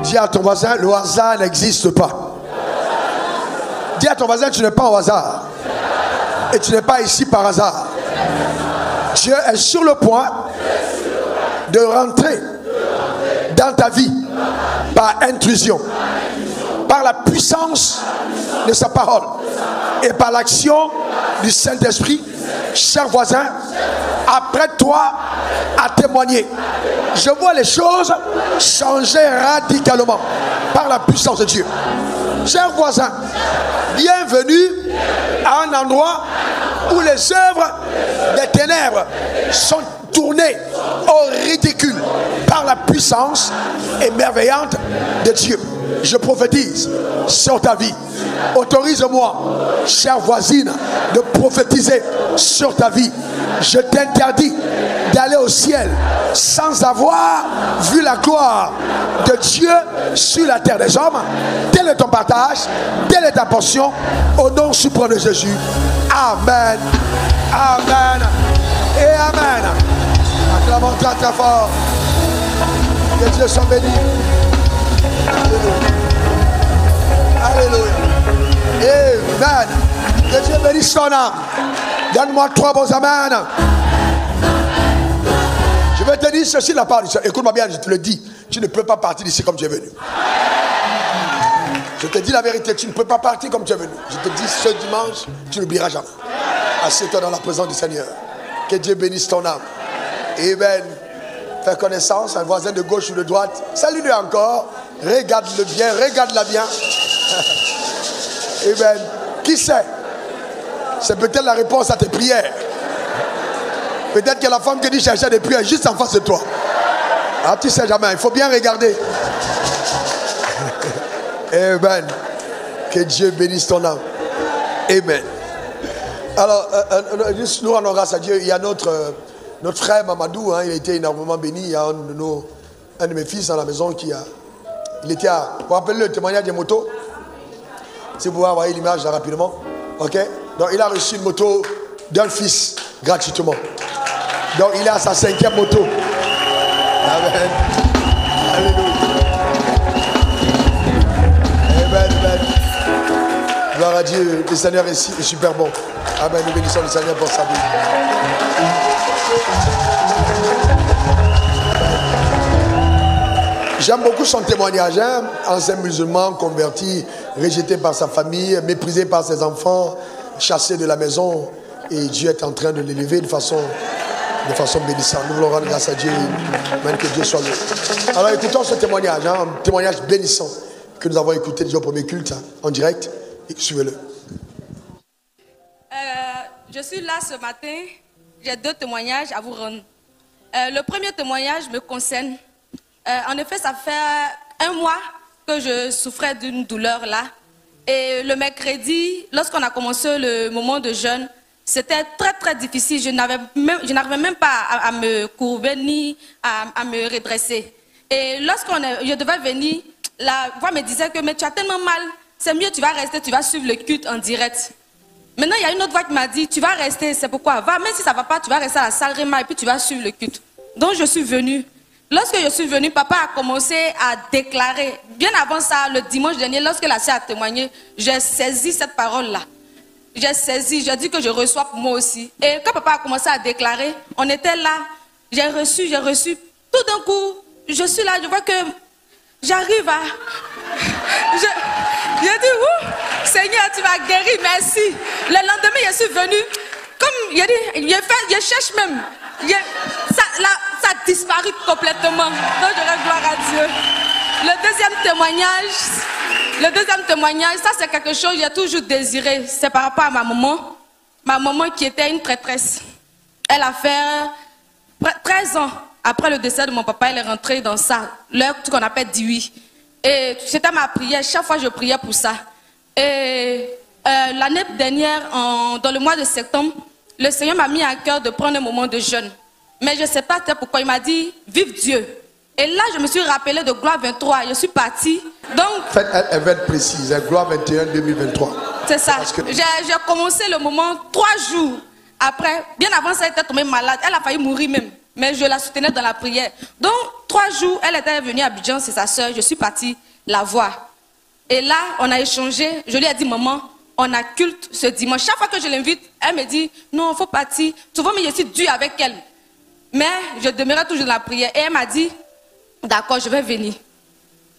Dis à ton voisin, le hasard n'existe pas. Dis à ton voisin, tu n'es pas au hasard. Et tu n'es pas ici par hasard. Dieu est sur le point de rentrer dans ta vie par intrusion, par la puissance de sa parole et par l'action du Saint-Esprit. Cher voisin, apprête-toi à témoigner. Je vois les choses changer radicalement par la puissance de Dieu. Cher voisin, bienvenue à un endroit où les œuvres des ténèbres sont tournées au ridicule par la puissance émerveillante de Dieu. Je prophétise sur ta vie. Autorise-moi, chère voisine, de prophétiser sur ta vie. Je t'interdis d'aller au ciel sans avoir vu la gloire de Dieu sur la terre des hommes. Tel est ton partage, telle est ta portion, au nom suprême de Jésus. Amen, amen et amen. Acclamons très très fort. Que Dieu soit béni. Alléluia. Amen. Que Dieu bénisse ton âme. Donne-moi 3 bons amen. Je vais te dire ceci, la part du Seigneur. Écoute-moi bien, je te le dis. Tu ne peux pas partir d'ici comme tu es venu. Je te dis la vérité, tu ne peux pas partir comme tu es venu. Je te dis ce dimanche, tu n'oublieras jamais. Assieds-toi dans la présence du Seigneur. Que Dieu bénisse ton âme. Amen. Fais connaissance, un voisin de gauche ou de droite. Salue-le encore. Regarde-le bien, regarde-la bien. Amen. Qui sait? C'est peut-être la réponse à tes prières. Peut-être que la femme qui dit chercher des prières juste en face de toi. Ah, tu sais jamais, il faut bien regarder. Amen. Que Dieu bénisse ton âme. Amen. Alors, juste nous rendons grâce à Dieu. Il y a notre frère Mamadou, hein, il a été énormément béni. Il y a un de mes fils dans la maison qui a... Il était à... Vous vous rappelez le témoignage des motos? Si vous pouvez envoyer l'image là rapidement. Ok? Donc il a reçu une moto d'un fils gratuitement. Donc il est à sa 5e moto. Amen. Alléluia. Amen, amen. Gloire à Dieu. Le Seigneur est super bon. Amen. Nous bénissons le Seigneur pour sa vie. J'aime beaucoup son témoignage, hein? Ancien musulman, converti, rejeté par sa famille, méprisé par ses enfants, chassé de la maison. Et Dieu est en train de l'élever de façon bénissante. Nous voulons rendre grâce à Dieu, même que Dieu soit loué. Alors écoutons ce témoignage, hein? Un témoignage bénissant que nous avons écouté déjà au premier culte, hein, en direct. Et suivez-le. Je suis là ce matin, j'ai 2 témoignages à vous rendre. Le premier témoignage me concerne. En effet, ça fait 1 mois que je souffrais d'une douleur là. Et le mercredi, lorsqu'on a commencé le moment de jeûne, c'était très très difficile. Je n'arrivais même pas à me courber ni à me redresser. Et je devais venir, la voix me disait que mais tu as tellement mal, c'est mieux, tu vas rester, tu vas suivre le culte en direct. Maintenant, il y a une autre voix qui m'a dit, tu vas rester, c'est pourquoi. Va, même si ça ne va pas, tu vas rester à la salle Réma et puis tu vas suivre le culte. Donc je suis venue. Lorsque je suis venue, papa a commencé à déclarer. Bien avant ça, le dimanche dernier, lorsque la sœur a témoigné, j'ai saisi cette parole-là. J'ai saisi, j'ai dit que je reçois pour moi aussi. Et quand papa a commencé à déclarer, on était là, j'ai reçu. Tout d'un coup, je suis là, je vois que j'arrive à... J'ai dit, ouh, Seigneur, tu m'as guéri, merci. Le lendemain, je suis venue, comme il a dit, je cherche même. Ça a disparu complètement. Donc je rends gloire à Dieu. Le deuxième témoignage, ça c'est quelque chose que j'ai toujours désiré. C'est par rapport à ma maman. Ma maman qui était une traîtresse. Elle a fait 13 ans après le décès de mon papa, elle est rentrée dans ça, l'heure qu'on appelle Diwi. Et c'était ma prière, chaque fois je priais pour ça. Et l'année dernière, dans le mois de septembre, le Seigneur m'a mis à cœur de prendre un moment de jeûne. Mais je ne sais pas pourquoi. Il m'a dit, vive Dieu. Et là, je me suis rappelé de Gloire 23. Je suis partie. Donc, elle va être précise, Gloire 21 2023. C'est ça. J'ai commencé le moment 3 jours après. Bien avant ça, elle était tombée malade. Elle a failli mourir même. mais je la soutenais dans la prière. Donc, 3 jours, elle était venue à Abidjan, c'est sa soeur, je suis partie la voir. Et là, on a échangé, je lui ai dit, maman, on a culte ce dimanche. Chaque fois que je l'invite, elle me dit, non, il faut partir. Tu vois, mais je suis dure avec elle. Mais je demeurais toujours dans la prière. Et elle m'a dit, d'accord, je vais venir.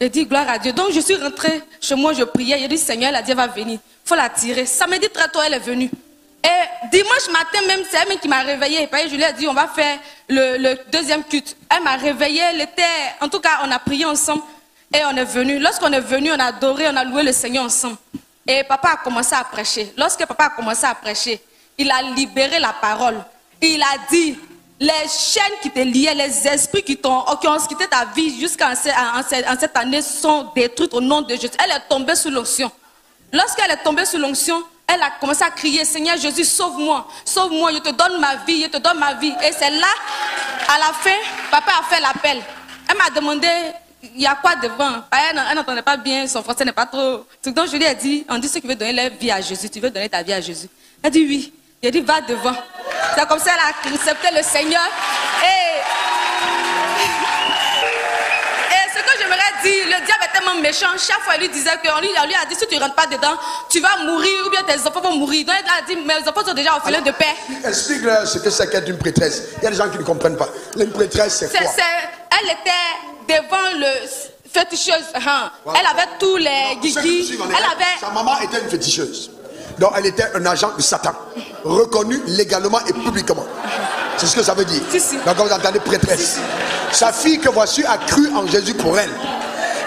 J'ai dit, gloire à Dieu. Donc, je suis rentrée chez moi, je priais. J'ai dit, Seigneur, elle a dit, elle va venir. Il faut la tirer. Samedi très tôt, elle est venue. Et dimanche matin même, c'est elle qui m'a réveillée. Je lui ai dit, on va faire le deuxième culte. Elle m'a réveillée. En tout cas, on a prié ensemble. Et on est venu. Lorsqu'on est venu, on a adoré, on a loué le Seigneur ensemble. Et papa a commencé à prêcher. Lorsque papa a commencé à prêcher, il a libéré la parole. Il a dit, les chaînes qui te liaient, les esprits qui ont quitté ta vie jusqu'en cette année sont détruits au nom de Jésus. Elle est tombée sous l'onction. Lorsqu'elle est tombée sous l'onction, elle a commencé à crier, Seigneur Jésus, sauve-moi, sauve-moi, je te donne ma vie, je te donne ma vie. Et c'est là, à la fin, papa a fait l'appel. Elle m'a demandé, il y a quoi devant? Elle n'entendait pas bien, son français n'est pas trop. Donc je lui ai dit, on dit ceux qui veulent donner leur vie à Jésus, tu veux donner ta vie à Jésus? Elle dit oui. J'ai dit, va devant. C'est comme ça qu'elle a accepté le Seigneur. Et ce que j'aimerais dire, le diable est tellement méchant. Chaque fois, il lui disait on lui a dit, si tu ne rentres pas dedans, tu vas mourir ou bien tes enfants vont mourir. Donc il a dit, mes enfants sont déjà orphelins de père. Explique-leur ce que c'est qu'être une prêtresse. Il y a des gens qui ne comprennent pas. Une prêtresse, c'est quoi? Elle était devant le féticheuse. Voilà. Elle avait tous les guigui. Sa maman était une féticheuse. Donc elle était un agent de Satan, reconnu légalement et publiquement. C'est ce que ça veut dire. Si. Donc vous entendez prêtresse. Sa fille que voici a cru en Jésus pour elle.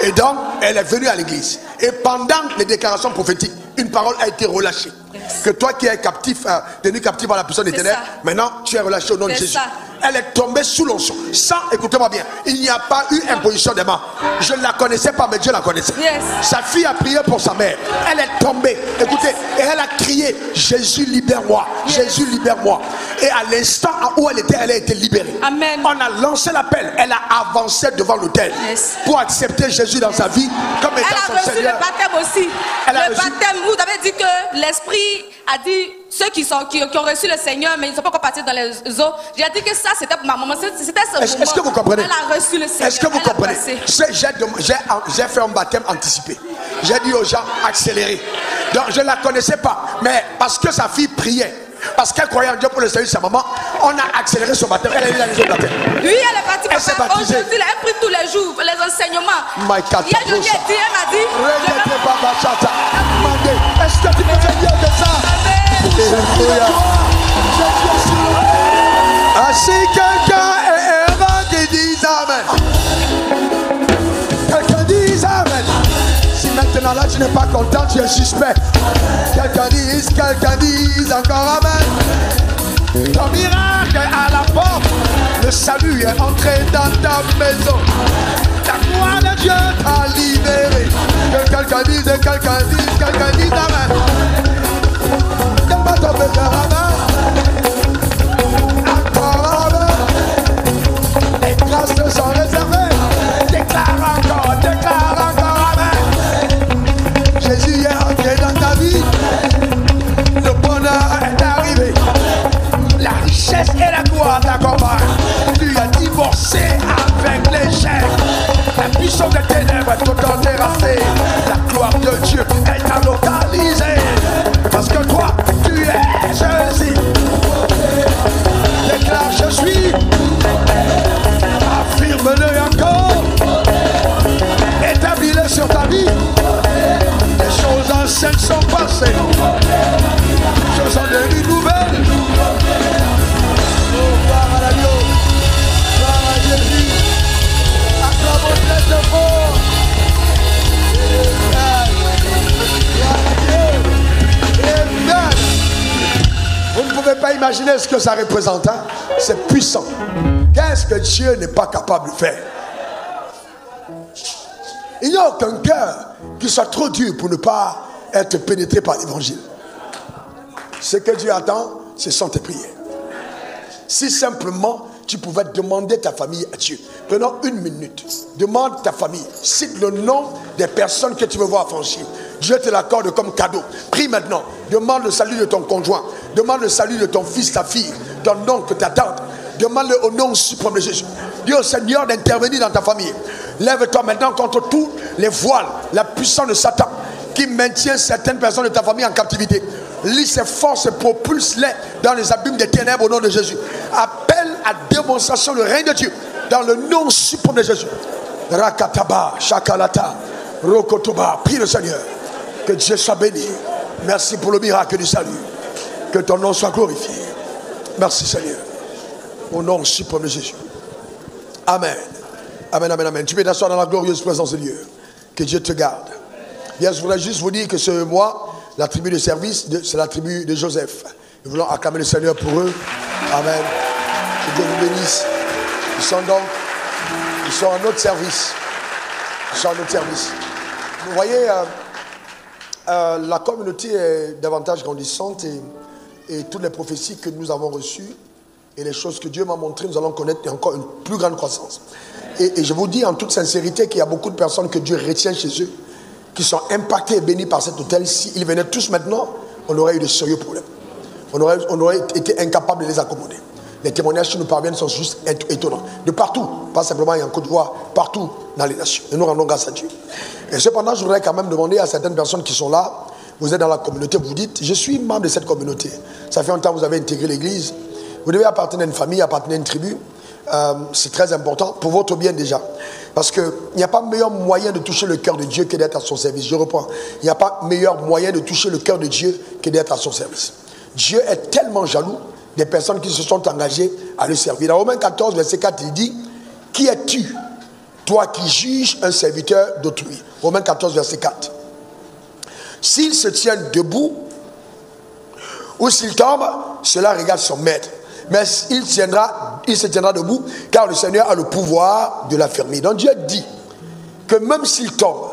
Et donc elle est venue à l'église. Et pendant les déclarations prophétiques, une parole a été relâchée. Que toi qui es captif, tenu captif par la puissance des ténèbres, maintenant tu es relâché au nom de Jésus. Ça. Elle est tombée sous l'onction. Sans, écoutez-moi bien, il n'y a pas eu imposition des mains. Je ne la connaissais pas, mais Dieu la connaissait. Sa fille a prié pour sa mère. Elle est tombée, écoutez, et elle a crié, Jésus libère-moi, Jésus libère-moi. Et à l'instant où elle a été libérée. Amen. On a lancé l'appel. Elle a avancé devant l'autel pour accepter Jésus dans sa vie comme étant son Seigneur. Elle a reçu le baptême aussi. Le baptême, vous avez dit que l'Esprit a dit, ceux qui ont reçu le Seigneur, mais ils ne sont pas encore partis dans les eaux. J'ai dit que ça, c'était pour ma maman. C'était ce moment. Est-ce que vous comprenez? Elle a reçu le Seigneur. Est-ce que vous comprenez? J'ai fait un baptême anticipé. J'ai dit aux gens, accélérez. Donc, je ne la connaissais pas. Mais parce que sa fille priait, parce qu'elle croyait en Dieu pour le salut de sa maman, on a accéléré son baptême. Elle a eu la maison de baptême. Oui, elle est partie. Elle s'est baptisée. Aujourd'hui, elle prie tous les jours, les enseignements. Hier, je lui ai dit, elle m'a dit. Est-ce que tu peux te dire de ça? Ah, si quelqu'un est errant, qui dit Amen. Quelqu'un dit Amen. Si maintenant là tu n'es pas content, tu es suspect. Quelqu'un dise encore Amen. Ton miracle est à la porte. Le salut est entré dans ta maison. La gloire de Dieu t'a libéré. Que quelqu'un dise Amen. Donne pas ton bébé Amen. Encore Amen. Les grâces te sont réservées. Déclare encore Amen. Jésus est entré dans ta vie. Le bonheur est arrivé. La richesse et la gloire t'accompagnent. Tu as divorcé avec l'échec. La puissance des ténèbres est totalement terrassée. La gloire de Dieu est à localisée. Parce que toi, tu es Jésus. Déclare je suis. Affirme-le encore. Établis-le sur ta vie. Les choses anciennes sont passées. Ce sont des nouvelles. Oh, gloire à l'agneau. Gloire à Jésus. Acclamons très fort. Gloire à Dieu. Amen. Vous ne pouvez pas imaginer ce que ça représente. Hein? C'est puissant. Qu'est-ce que Dieu n'est pas capable de faire? Il n'y a aucun cœur qui soit trop dur pour ne pas être pénétré par l'évangile. Ce que Dieu attend, ce sont tes prières. Si simplement tu pouvais demander ta famille à Dieu. Prenons 1 minute. Demande ta famille. Cite le nom des personnes que tu veux voir franchir. Dieu te l'accorde comme cadeau. Prie maintenant. Demande le salut de ton conjoint. Demande le salut de ton fils, ta fille, ton oncle, ta tante. Demande-le au nom suprême de Jésus. Dis au Seigneur d'intervenir dans ta famille. Lève-toi maintenant contre tous les voiles, la puissance de Satan qui maintient certaines personnes de ta famille en captivité. Lis ses forces et propulse-les dans les abîmes des ténèbres au nom de Jésus. Appelle à démonstration le règne de Dieu dans le nom suprême de Jésus. Rakataba, Shakalata, Rokotoba. Prie le Seigneur. Que Dieu soit béni. Merci pour le miracle du salut. Que ton nom soit glorifié. Merci Seigneur. Au nom suprême de Jésus. Amen. Amen, amen, amen. Tu peux t'asseoir dans la glorieuse présence de Dieu. Que Dieu te garde. Bien, je voudrais juste vous dire que ce mois, la tribu de service, c'est la tribu de Joseph. Nous voulons acclamer le Seigneur pour eux. Amen. Que Dieu vous bénisse. Ils sont à notre service. Ils sont à notre service. Vous voyez, la communauté est davantage grandissante et toutes les prophéties que nous avons reçues et les choses que Dieu m'a montrées, nous allons connaître encore une plus grande croissance. Et je vous dis en toute sincérité qu'il y a beaucoup de personnes que Dieu retient chez eux, qui sont impactés et bénis par cet hôtel. S'ils venaient tous maintenant, on aurait eu de sérieux problèmes. On aurait été incapable de les accommoder. Les témoignages qui nous parviennent sont juste étonnants. De partout, pas simplement en Côte d'Ivoire, partout dans les nations. Et nous rendons grâce à Dieu. Et cependant, je voudrais quand même demander à certaines personnes qui sont là, vous êtes dans la communauté, vous dites, je suis membre de cette communauté. Ça fait longtemps que vous avez intégré l'église. Vous devez appartenir à une famille, appartenir à une tribu. C'est très important pour votre bien déjà. Parce qu'il n'y a pas meilleur moyen de toucher le cœur de Dieu que d'être à son service. Je reprends. Il n'y a pas meilleur moyen de toucher le cœur de Dieu que d'être à son service. Dieu est tellement jaloux des personnes qui se sont engagées à le servir. Dans Romains 14, verset 4, il dit, qui es-tu, toi qui juges un serviteur d'autrui? Romains 14, verset 4. S'il se tient debout ou s'il tombe, cela regarde son maître. Mais il se tiendra debout, car le Seigneur a le pouvoir de l'affermir. Donc Dieu dit que même s'il tombe,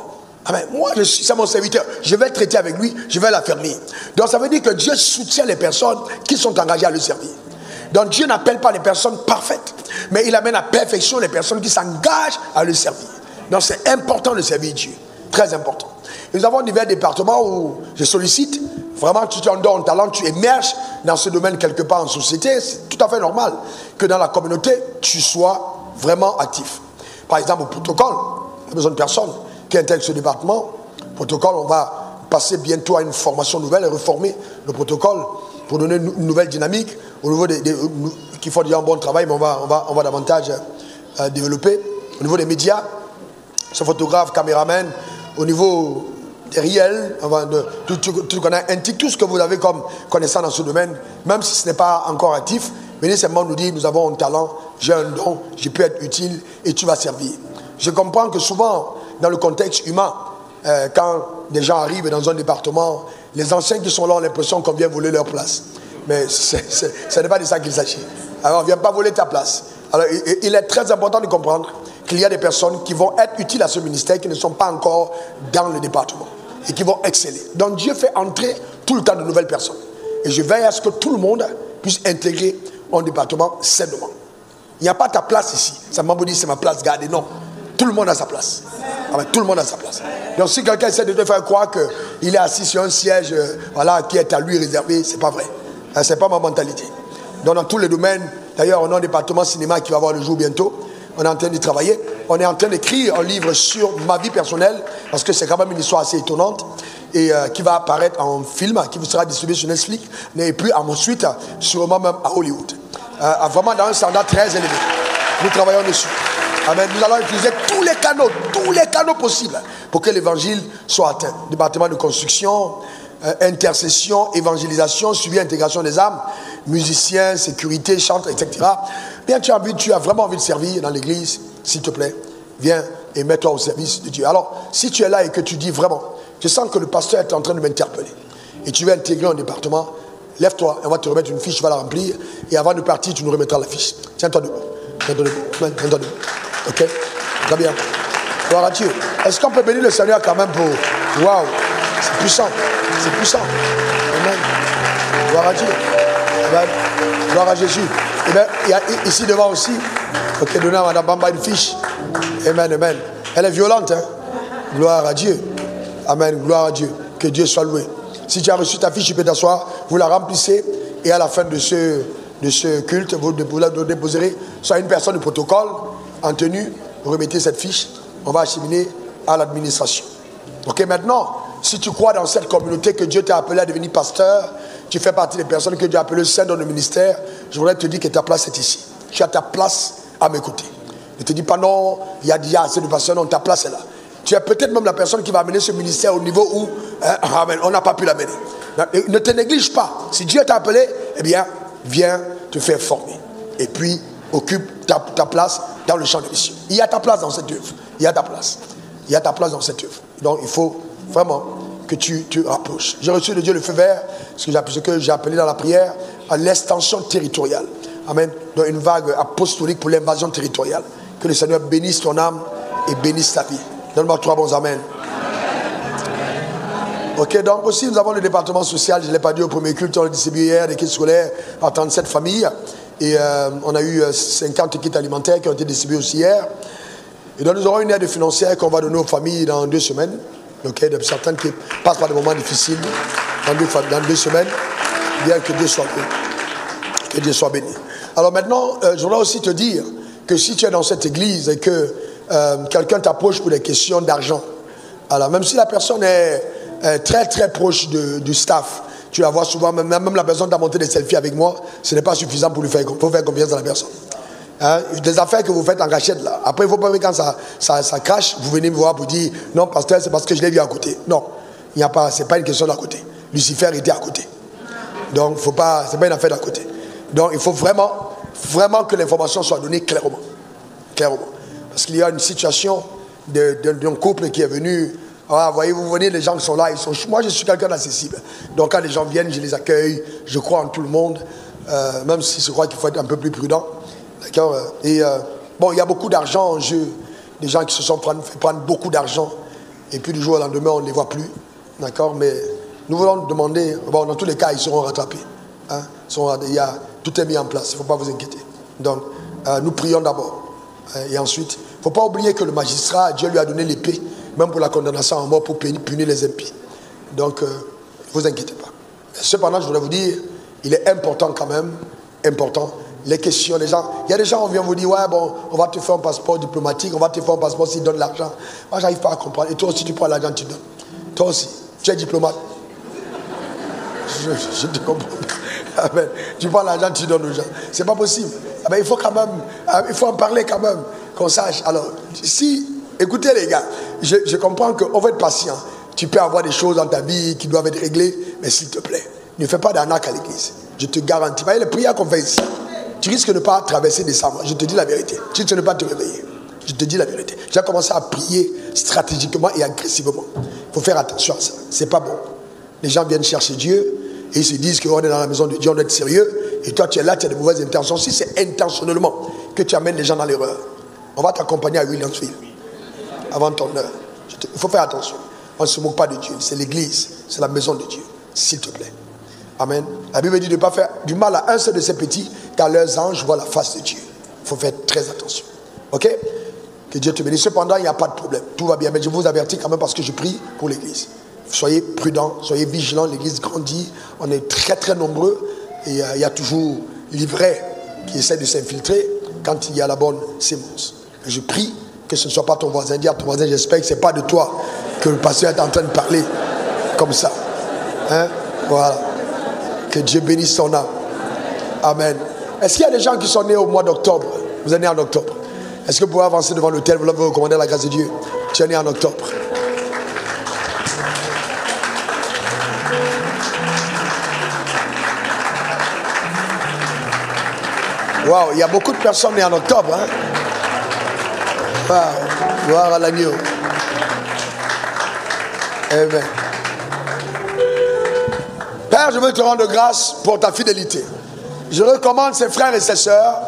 amen, moi c'est mon serviteur, je vais traiter avec lui, je vais l'affermir. Donc ça veut dire que Dieu soutient les personnes qui sont engagées à le servir. Donc Dieu n'appelle pas les personnes parfaites, mais il amène à perfection les personnes qui s'engagent à le servir. Donc c'est important de servir Dieu, très important. Nous avons divers départements où je sollicite. Vraiment, tu en donnes talent, tu émerges dans ce domaine quelque part en société. C'est tout à fait normal que dans la communauté, tu sois vraiment actif. Par exemple, au protocole, il y a besoin de personnes qui intègrent ce département. Protocole, on va passer bientôt à une formation nouvelle et reformer le protocole pour donner une nouvelle dynamique au niveau qui font déjà un bon travail, mais on va davantage développer. Au niveau des médias, ce photographe, caméraman, au niveau des réels, tout ce que vous avez comme connaissance dans ce domaine, même si ce n'est pas encore actif, venez simplement nous dire, nous avons un talent, j'ai un don, je peux être utile et tu vas servir. Je comprends que souvent, dans le contexte humain, quand des gens arrivent dans un département, les anciens qui sont là ont l'impression qu'on vient voler leur place. Mais ce n'est pas de ça qu'il s'agit. Alors on ne vient pas voler ta place. Alors il est très important de comprendre qu'il y a des personnes qui vont être utiles à ce ministère, qui ne sont pas encore dans le département et qui vont exceller. Donc Dieu fait entrer tout le temps de nouvelles personnes. Et je veille à ce que tout le monde puisse intégrer un département sainement. Il n'y a pas ta place ici. Ça m'a dit c'est ma place gardée. Non. Tout le monde a sa place. Ah, tout le monde a sa place. Donc si quelqu'un essaie de te faire croire qu'il est assis sur un siège qui est à lui réservé, ce n'est pas vrai. Ce n'est pas ma mentalité. Donc dans tous les domaines, d'ailleurs on a un département cinéma qui va avoir le jour bientôt. On est en train de travailler. On est en train d'écrire un livre sur ma vie personnelle, parce que c'est quand même une histoire assez étonnante, et qui va apparaître en film, qui sera distribué sur Netflix, et puis ensuite, sûrement même à Hollywood. Vraiment dans un standard très élevé. Nous travaillons dessus. Amen. Nous allons utiliser tous les canaux possibles pour que l'évangile soit atteint. Département de construction, intercession, évangélisation, suivi, intégration des âmes, musiciens, sécurité, chantre, etc. Bien, tu as vraiment envie de servir dans l'église, s'il te plaît, viens et mets-toi au service de Dieu. Alors, si tu es là et que tu dis vraiment, je sens que le pasteur est en train de m'interpeller, et tu veux intégrer un département, lève-toi, on va te remettre une fiche, tu vas la remplir, et avant de partir, tu nous remettras la fiche. Tiens-toi debout. Tiens-toi debout. Ok? Très bien. Gloire à Dieu. Est-ce qu'on peut bénir le Seigneur quand même pour... Waouh! C'est puissant. C'est puissant. Amen. Gloire à Dieu. Amen. Gloire à Jésus. Et bien, il y a ici devant aussi, ok, donnez à Mme Bamba une fiche. Amen, amen. Elle est violente, hein? Gloire à Dieu. Amen, gloire à Dieu. Que Dieu soit loué. Si tu as reçu ta fiche, tu peux t'asseoir, vous la remplissez, et à la fin de de ce culte, vous déposerez soit une personne du protocole en tenue, vous remettez cette fiche, on va acheminer à l'administration. Ok, maintenant, si tu crois dans cette communauté que Dieu t'a appelé à devenir pasteur, tu fais partie des personnes que Dieu a appelées saintes dans le ministère, je voudrais te dire que ta place est ici. Tu as ta place à mes côtés. Ne te dis pas non, il y a déjà assez de pasteurs, non, ta place est là. Tu es peut-être même la personne qui va amener ce ministère au niveau où on n'a pas pu l'amener. Ne te néglige pas. Si Dieu t'a appelé, eh bien, viens te faire former. Et puis, occupe ta place dans le champ de mission. Il y a ta place dans cette œuvre. Il y a ta place. Il y a ta place dans cette œuvre. Donc, il faut vraiment que tu te rapproches. J'ai reçu de Dieu le feu vert, ce que j'ai appelé dans la prière, à l'extension territoriale. Amen. Donc, une vague apostolique pour l'invasion territoriale. Que le Seigneur bénisse ton âme et bénisse ta vie. Donne-moi 3 bons amen. Ok, donc aussi nous avons le département social, je ne l'ai pas dit au premier culte, on l'a distribué hier, des kits scolaires à 37 familles. Et on a eu 50 kits alimentaires qui ont été distribués aussi hier. Et donc nous aurons une aide financière qu'on va donner aux familles dans 2 semaines. Ok, de certaines qui passent par des moments difficiles dans 2 semaines. Bien que Dieu soit béni. Que Dieu soit béni. Alors maintenant, je voudrais aussi te dire que si tu es dans cette église et que quelqu'un t'approche pour des questions d'argent, alors même si la personne est très très proche du staff, tu la vois souvent, même la personne t'a monté des selfies avec moi, ce n'est pas suffisant pour lui faire confiance à la personne. Hein? Des affaires que vous faites en cachette là. Après, il faut pas quand ça crache, vous venez me voir pour dire non, pasteur, c'est parce que je l'ai vu à côté. Non, il n'y a pas, c'est pas une question d'à côté. Lucifer était à côté. Donc, c'est pas une affaire d'à côté. Donc, il faut vraiment que l'information soit donnée clairement. Parce qu'il y a une situation d'un couple qui est venu. Ah, voyez, vous venez, les gens qui sont là, moi je suis quelqu'un d'accessible. Donc quand les gens viennent, je les accueille, je crois en tout le monde, même si je crois qu'il faut être un peu plus prudent. D'accord. Et bon, il y a beaucoup d'argent en jeu. Des gens qui se sont fait prendre beaucoup d'argent. Et puis du jour au lendemain, on ne les voit plus. D'accord. Mais nous voulons demander, bon, dans tous les cas, ils seront rattrapés. Hein? Tout est mis en place, il ne faut pas vous inquiéter. Donc, nous prions d'abord. Et ensuite, il ne faut pas oublier que le magistrat, Dieu lui a donné l'épée, même pour la condamnation à mort, pour punir les impies. Donc, ne vous inquiétez pas. Cependant, je voudrais vous dire, il est important quand même, les questions des gens. Il y a des gens, on vient vous dire, ouais, bon, on va te faire un passeport diplomatique, on va te faire un passeport s'ils donnent l'argent. Moi, je n'arrive pas à comprendre. Et toi aussi, tu prends l'argent, tu donnes. Toi aussi, tu es diplomate. Je te comprends. Amen. Tu prends l'argent, tu donnes aux gens. C'est pas possible. Mais il faut quand même, il faut en parler quand même, qu'on sache. Alors, écoutez les gars, je comprends qu'on va être patient. Tu peux avoir des choses dans ta vie qui doivent être réglées, mais s'il te plaît, ne fais pas d'arnaque à l'église. Je te garantis. Voyez, les prières qu'on fait ici, tu risques de ne pas traverser décembre. Je te dis la vérité. Tu risques de ne pas te réveiller. Je te dis la vérité. J'ai commencé à prier stratégiquement et agressivement. Il faut faire attention à ça. C'est pas bon. Les gens viennent chercher Dieu et ils se disent qu'on est dans la maison de Dieu, on doit être sérieux. Et toi, tu es là, tu as de mauvaises intentions. Si c'est intentionnellement que tu amènes les gens dans l'erreur, on va t'accompagner à Williamsville avant ton heure. Il faut faire attention. On ne se moque pas de Dieu. C'est l'église, c'est la maison de Dieu. S'il te plaît. Amen. La Bible dit de ne pas faire du mal à un seul de ces petits, car leurs anges voient la face de Dieu. Il faut faire très attention. Ok? Que Dieu te bénisse. Cependant, il n'y a pas de problème. Tout va bien. Mais je vous avertis quand même parce que je prie pour l'église. Soyez prudents, soyez vigilants. L'église grandit. On est très très nombreux. Et il y a toujours l'ivraie qui essaie de s'infiltrer quand il y a la bonne sémence. Et je prie que ce ne soit pas ton voisin. Dis à ton voisin, j'espère que ce n'est pas de toi que le pasteur est en train de parler comme ça. Hein? Voilà. Que Dieu bénisse son âme. Amen. Est-ce qu'il y a des gens qui sont nés au mois d'octobre? Vous êtes nés en octobre. Est-ce que vous pouvez avancer devant l'autel? Vous vous recommandez la grâce de Dieu. Tu es né en octobre. Waouh, il y a beaucoup de personnes nées en octobre. Hein? Wow. Gloire à l'agneau. Amen. Père, je veux te rendre grâce pour ta fidélité. Je recommande ces frères et ces sœurs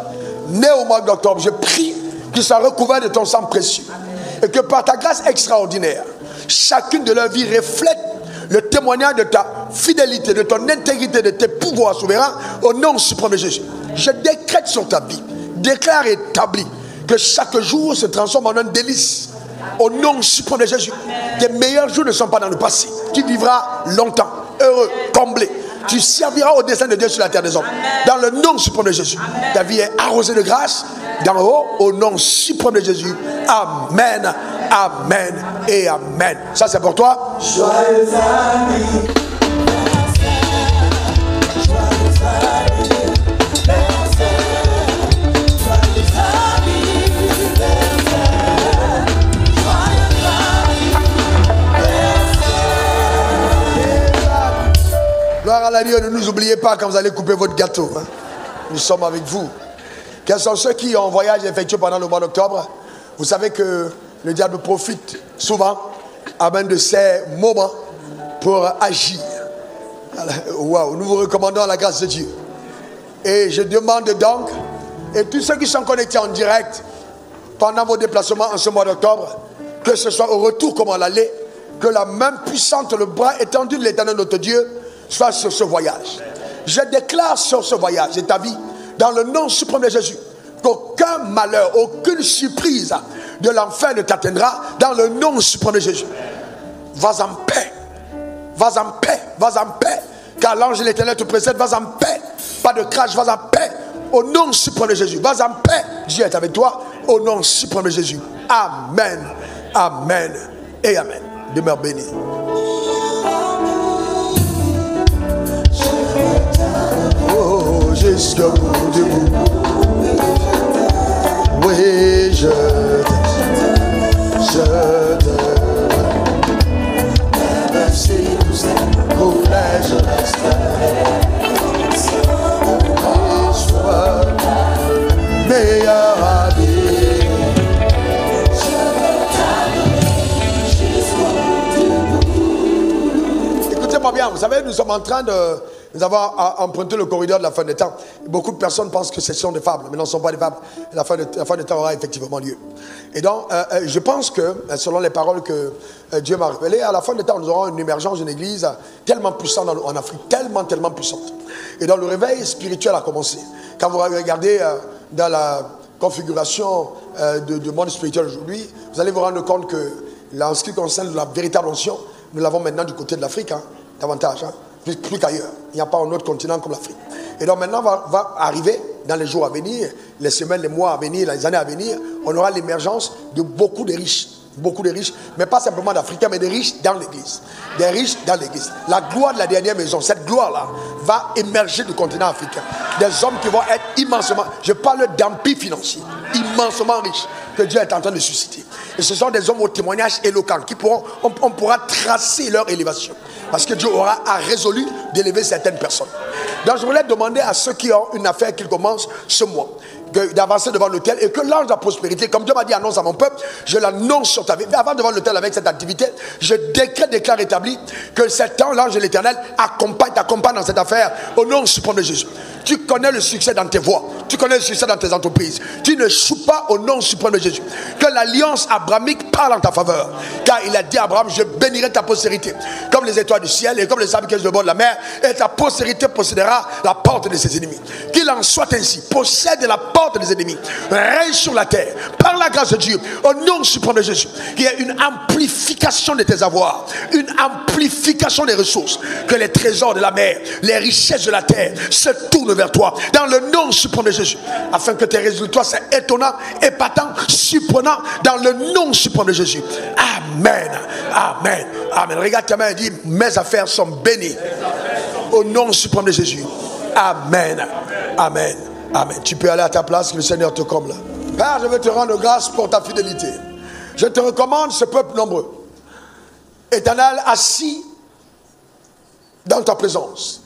nés au mois d'octobre. Je prie qu'ils soient recouverts de ton sang précieux. Et que par ta grâce extraordinaire, chacune de leurs vies reflète le témoignage de ta fidélité, de ton intégrité, de tes pouvoirs souverains au nom suprême de Jésus. Je décrète sur ta vie, déclare et établis que chaque jour se transforme en un délice. Au nom suprême de Jésus. Tes meilleurs jours ne sont pas dans le passé. Tu vivras longtemps, heureux, comblé, Tu serviras au dessein de Dieu sur la terre des hommes. Dans le nom suprême de Jésus. Ta vie est arrosée de grâce. D'en haut, au nom suprême de Jésus. Amen, amen et amen. Ça c'est pour toi. Joyeux anniversaire. Gloire à la Dieu, ne nous oubliez pas quand vous allez couper votre gâteau. Hein. Nous sommes avec vous. Quels sont ceux qui ont voyagé effectué pendant le mois d'octobre? Vous savez que le diable profite souvent de ces moments pour agir. Wow, nous vous recommandons la grâce de Dieu. Et je demande donc, et tous ceux qui sont connectés en direct pendant vos déplacements en ce mois d'octobre, que ce soit au retour comme à l'aller, que la main puissante, le bras étendu de l'Éternel notre Dieu soit sur ce voyage. Je déclare sur ce voyage et ta vie, dans le nom suprême de Jésus, qu'aucun malheur, aucune surprise de l'enfer ne t'atteindra, dans le nom suprême de Jésus. Vas en paix, vas en paix, vas en paix, car l'ange de l'Éternel te précède. Vas en paix, pas de crash, vas en paix, au nom suprême de Jésus. Vas en paix, Dieu est avec toi, au nom suprême de Jésus. Amen, amen et amen. Demeure béni. Oh, jusqu'au bout du bout. Oui, je t'aime. Même si pour les je resterai. Et sois meilleur ami. Écoutez-moi bien, vous savez, nous sommes en train de... Nous avons emprunté le corridor de la fin des temps. Beaucoup de personnes pensent que ce sont des fables, mais non, ce ne sont pas des fables. La fin des temps aura effectivement lieu. Et donc, je pense que, selon les paroles que Dieu m'a révélées, à la fin des temps, nous aurons une émergence d'une église tellement puissante en Afrique, tellement puissante. Et donc, le réveil spirituel a commencé. Quand vous regardez dans la configuration du monde spirituel aujourd'hui, vous allez vous rendre compte que, en ce qui concerne la véritable onction, nous l'avons maintenant du côté de l'Afrique, hein, davantage. Hein. Plus qu'ailleurs. Il n'y a pas un autre continent comme l'Afrique. Et donc maintenant, va arriver, dans les jours à venir, les semaines, les mois à venir, les années à venir, on aura l'émergence de beaucoup de riches. Beaucoup de riches, mais pas simplement d'Africains, mais des riches dans l'église. Des riches dans l'église. La gloire de la dernière maison, cette gloire-là, va émerger du continent africain. Des hommes qui vont être immensément, je parle d'empire financier, immensement riches, que Dieu est en train de susciter. Et ce sont des hommes au témoignage éloquent, qui on pourra tracer leur élévation. Parce que Dieu aura résolu d'élever certaines personnes. Donc je voulais demander à ceux qui ont une affaire qu'ils commencent ce mois, d'avancer devant l'autel et que l'ange de la prospérité, comme Dieu m'a dit, annonce à mon peuple, je l'annonce sur ta vie. Mais avant devant l'autel avec cette activité, je déclare établi que cet ange, l'ange de l'Éternel, t'accompagne dans cette affaire au nom suprême de Jésus. Tu connais le succès dans tes voies, tu connais le succès dans tes entreprises. Tu ne choues pas au nom suprême de Jésus. Que l'alliance abrahamique parle en ta faveur. Car il a dit à Abraham, je bénirai ta postérité comme les étoiles du ciel et comme les sables qui sont le bord de la mer, et ta postérité possédera la porte de ses ennemis. Qu'il en soit ainsi. Possède la porte des ennemis. Règne sur la terre par la grâce de Dieu au nom suprême de Jésus. Qu'il y ait une amplification de tes avoirs, une amplification des ressources. Que les trésors de la mer, les richesses de la terre se tournent vers toi dans le nom suprême de Jésus, afin que tes résultats soient étonnants, épatants, surprenants dans le nom suprême de Jésus. Amen, amen, amen. Regarde ta main et dis, mes affaires sont bénies au nom suprême de Jésus. Amen, amen, amen. Tu peux aller à ta place, que le Seigneur te comble. Père, je veux te rendre grâce pour ta fidélité. Je te recommande ce peuple nombreux, Éternel, assis dans ta présence,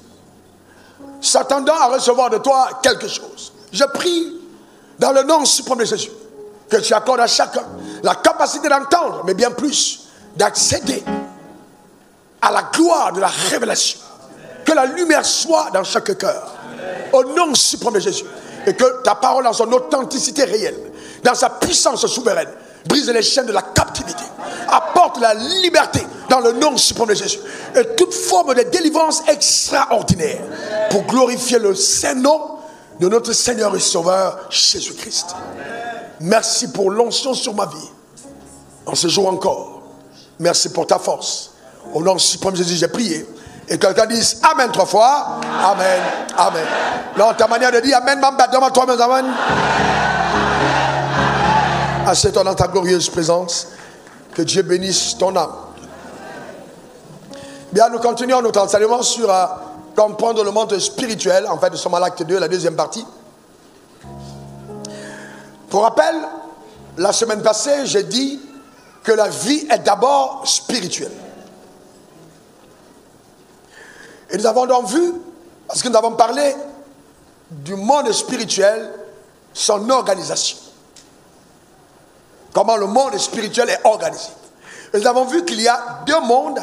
s'attendant à recevoir de toi quelque chose. Je prie dans le nom suprême de Jésus que tu accordes à chacun la capacité d'entendre, mais bien plus d'accéder à la gloire de la révélation. Que la lumière soit dans chaque cœur au nom suprême de Jésus, et que ta parole dans son authenticité réelle, dans sa puissance souveraine, brise les chaînes de la captivité, apporte la liberté dans le nom suprême de Jésus, et toute forme de délivrance extraordinaire pour glorifier le saint nom de notre Seigneur et Sauveur Jésus-Christ. Merci pour l'onction sur ma vie en ce jour encore. Merci pour ta force. Au nom suprême de Jésus, j'ai prié Et quelqu'un dise Amen 3 fois. Amen. Amen. Non, ta manière de dire Amen, demande toi-même Amen. Assieds-toi dans ta glorieuse présence. Que Dieu bénisse ton âme. Bien, nous continuons notre enseignement sur comprendre le monde spirituel. En fait, nous sommes à l'acte 2, la deuxième partie. Pour rappel, la semaine passée, j'ai dit que la vie est d'abord spirituelle. Et nous avons donc vu, parce que nous avons parlé du monde spirituel, son organisation. Comment le monde spirituel est organisé. Et nous avons vu qu'il y a deux mondes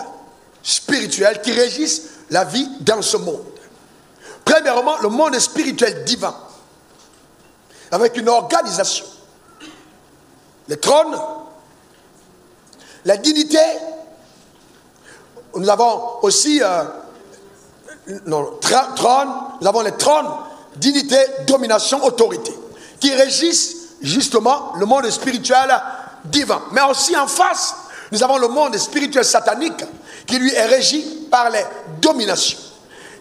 spirituels qui régissent la vie dans ce monde. Premièrement, le monde spirituel divin, avec une organisation. Les trônes, la dignité, nous avons aussi nous avons les trônes, dignité, domination, autorité, qui régissent justement le monde spirituel divin. Mais aussi en face, nous avons le monde spirituel satanique, qui lui est régi par les dominations,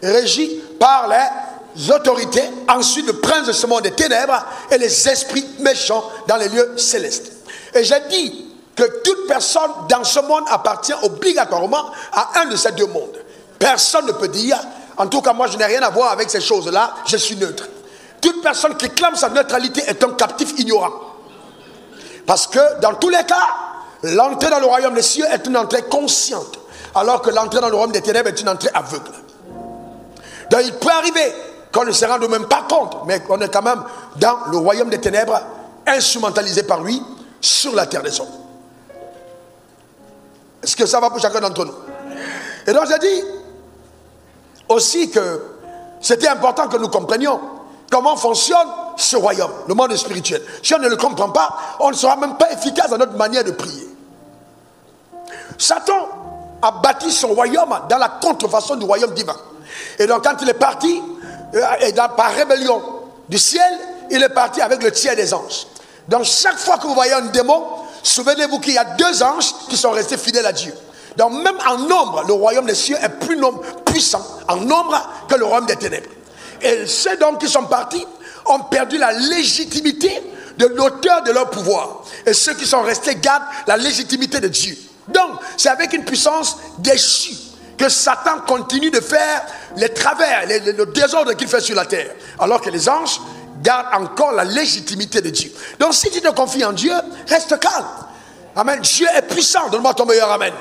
régi par les autorités, ensuite le prince de ce monde des ténèbres et les esprits méchants dans les lieux célestes. Et j'ai dit que toute personne dans ce monde appartient obligatoirement à un de ces deux mondes. Personne ne peut dire, en tout cas moi je n'ai rien à voir avec ces choses-là, je suis neutre. Toute personne qui clame sa neutralité est un captif ignorant. Parce que dans tous les cas, l'entrée dans le royaume des cieux est une entrée consciente, alors que l'entrée dans le royaume des ténèbres est une entrée aveugle. Donc il peut arriver qu'on ne se rende même pas compte, mais qu'on est quand même dans le royaume des ténèbres, instrumentalisé par lui, sur la terre des hommes. Est-ce que ça va pour chacun d'entre nous? Et donc j'ai dit aussi que c'était important que nous comprenions comment fonctionne ce royaume, le monde spirituel. Si on ne le comprend pas, on ne sera même pas efficace dans notre manière de prier. Satan a bâti son royaume dans la contrefaçon du royaume divin. Et donc quand il est parti, par rébellion du ciel, il est parti avec le tiers des anges. Donc chaque fois que vous voyez un démon, souvenez-vous qu'il y a deux anges qui sont restés fidèles à Dieu. Donc même en nombre, le royaume des cieux est plus puissant en nombre que le royaume des ténèbres. Et ceux donc qui sont partis ont perdu la légitimité de l'auteur de leur pouvoir. Et ceux qui sont restés gardent la légitimité de Dieu. Donc c'est avec une puissance déchue que Satan continue de faire les travers, le désordre qu'il fait sur la terre. Alors que les anges gardent encore la légitimité de Dieu. Donc si tu te confies en Dieu, reste calme. Amen. Dieu est puissant. Donne-moi ton meilleur amen.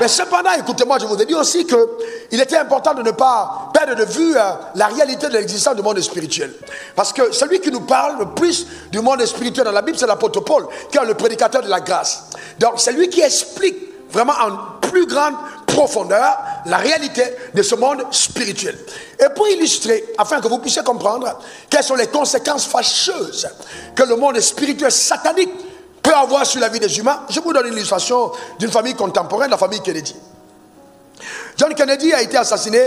Mais cependant, écoutez-moi, je vous ai dit aussi qu'il était important de ne pas perdre de vue la réalité de l'existence du monde spirituel. Parce que celui qui nous parle le plus du monde spirituel dans la Bible, c'est l'apôtre Paul, qui est le prédicateur de la grâce. Donc c'est lui qui explique vraiment en plus grande profondeur la réalité de ce monde spirituel. Et pour illustrer, afin que vous puissiez comprendre quelles sont les conséquences fâcheuses que le monde spirituel satanique peut avoir sur la vie des humains, je vous donne une illustration d'une famille contemporaine, la famille Kennedy. John Kennedy a été assassiné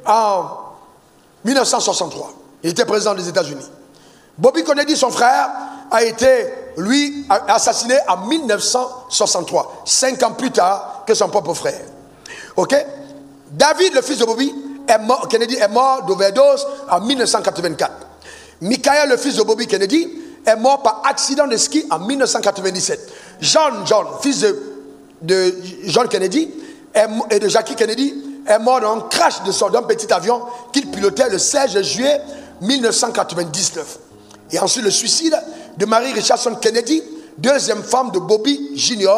en 1963. Il était président des États-Unis. Bobby Kennedy, son frère, a été, lui, assassiné en 1963, 5 ans plus tard que son propre frère. Ok? David, le fils de Bobby Kennedy, est mort d'overdose en 1984. Michael, le fils de Bobby Kennedy, est mort par accident de ski en 1997. John, fils de John Kennedy et de Jackie Kennedy, est mort dans un crash d'un petit avion qu'il pilotait le 16 juillet 1999. Et ensuite le suicide de Mary Richardson Kennedy, deuxième femme de Bobby Jr.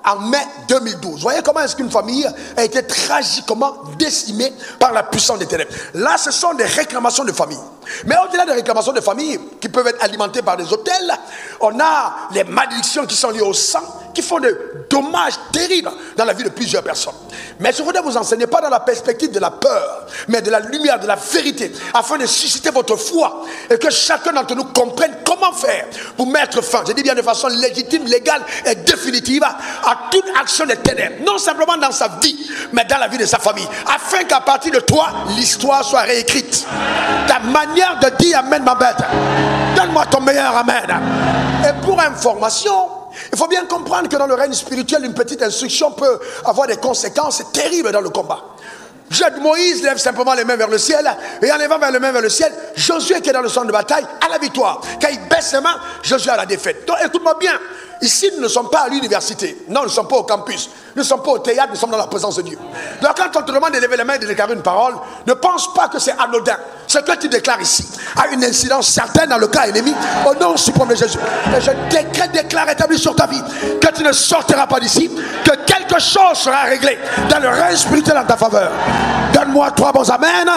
en mai 2012. Vous voyez comment est-ce qu'une famille a été tragiquement décimée par la puissance des ténèbres. Là, ce sont des réclamations de famille. Mais au-delà des réclamations de famille, qui peuvent être alimentées par des autels, on a les malédictions qui sont liées au sang, qui font des dommages terribles dans la vie de plusieurs personnes. Mais je voudrais vous enseigner pas dans la perspective de la peur, mais de la lumière, de la vérité, afin de susciter votre foi et que chacun d'entre nous comprenne comment faire pour mettre fin, je dis bien de façon légitime, légale et définitive, à toute action des ténèbres, non simplement dans sa vie, mais dans la vie de sa famille, afin qu'à partir de toi, l'histoire soit réécrite. Ta manière de dire amen m'embête. Donne-moi ton meilleur amen. Et pour information, il faut bien comprendre que dans le règne spirituel, une petite instruction peut avoir des conséquences terribles dans le combat. Moïse lève simplement les mains vers le ciel, et en levant les mains vers le ciel, Josué qui est dans le champ de bataille a la victoire. Quand il baisse ses mains, Josué a la défaite. Donc écoute-moi bien, ici nous ne sommes pas à l'université, non, nous ne sommes pas au campus, nous ne sommes pas au théâtre, nous sommes dans la présence de Dieu. Donc quand on te demande de lever les mains et de déclarer une parole, ne pense pas que c'est anodin. Ce que tu déclares ici a une incidence certaine dans le cas ennemi, au nom suprême de Jésus. Et je déclare établi sur ta vie que tu ne sortiras pas d'ici, que quelque chose sera réglé dans le règne spirituel en ta faveur. Donne-moi 3 bons amen.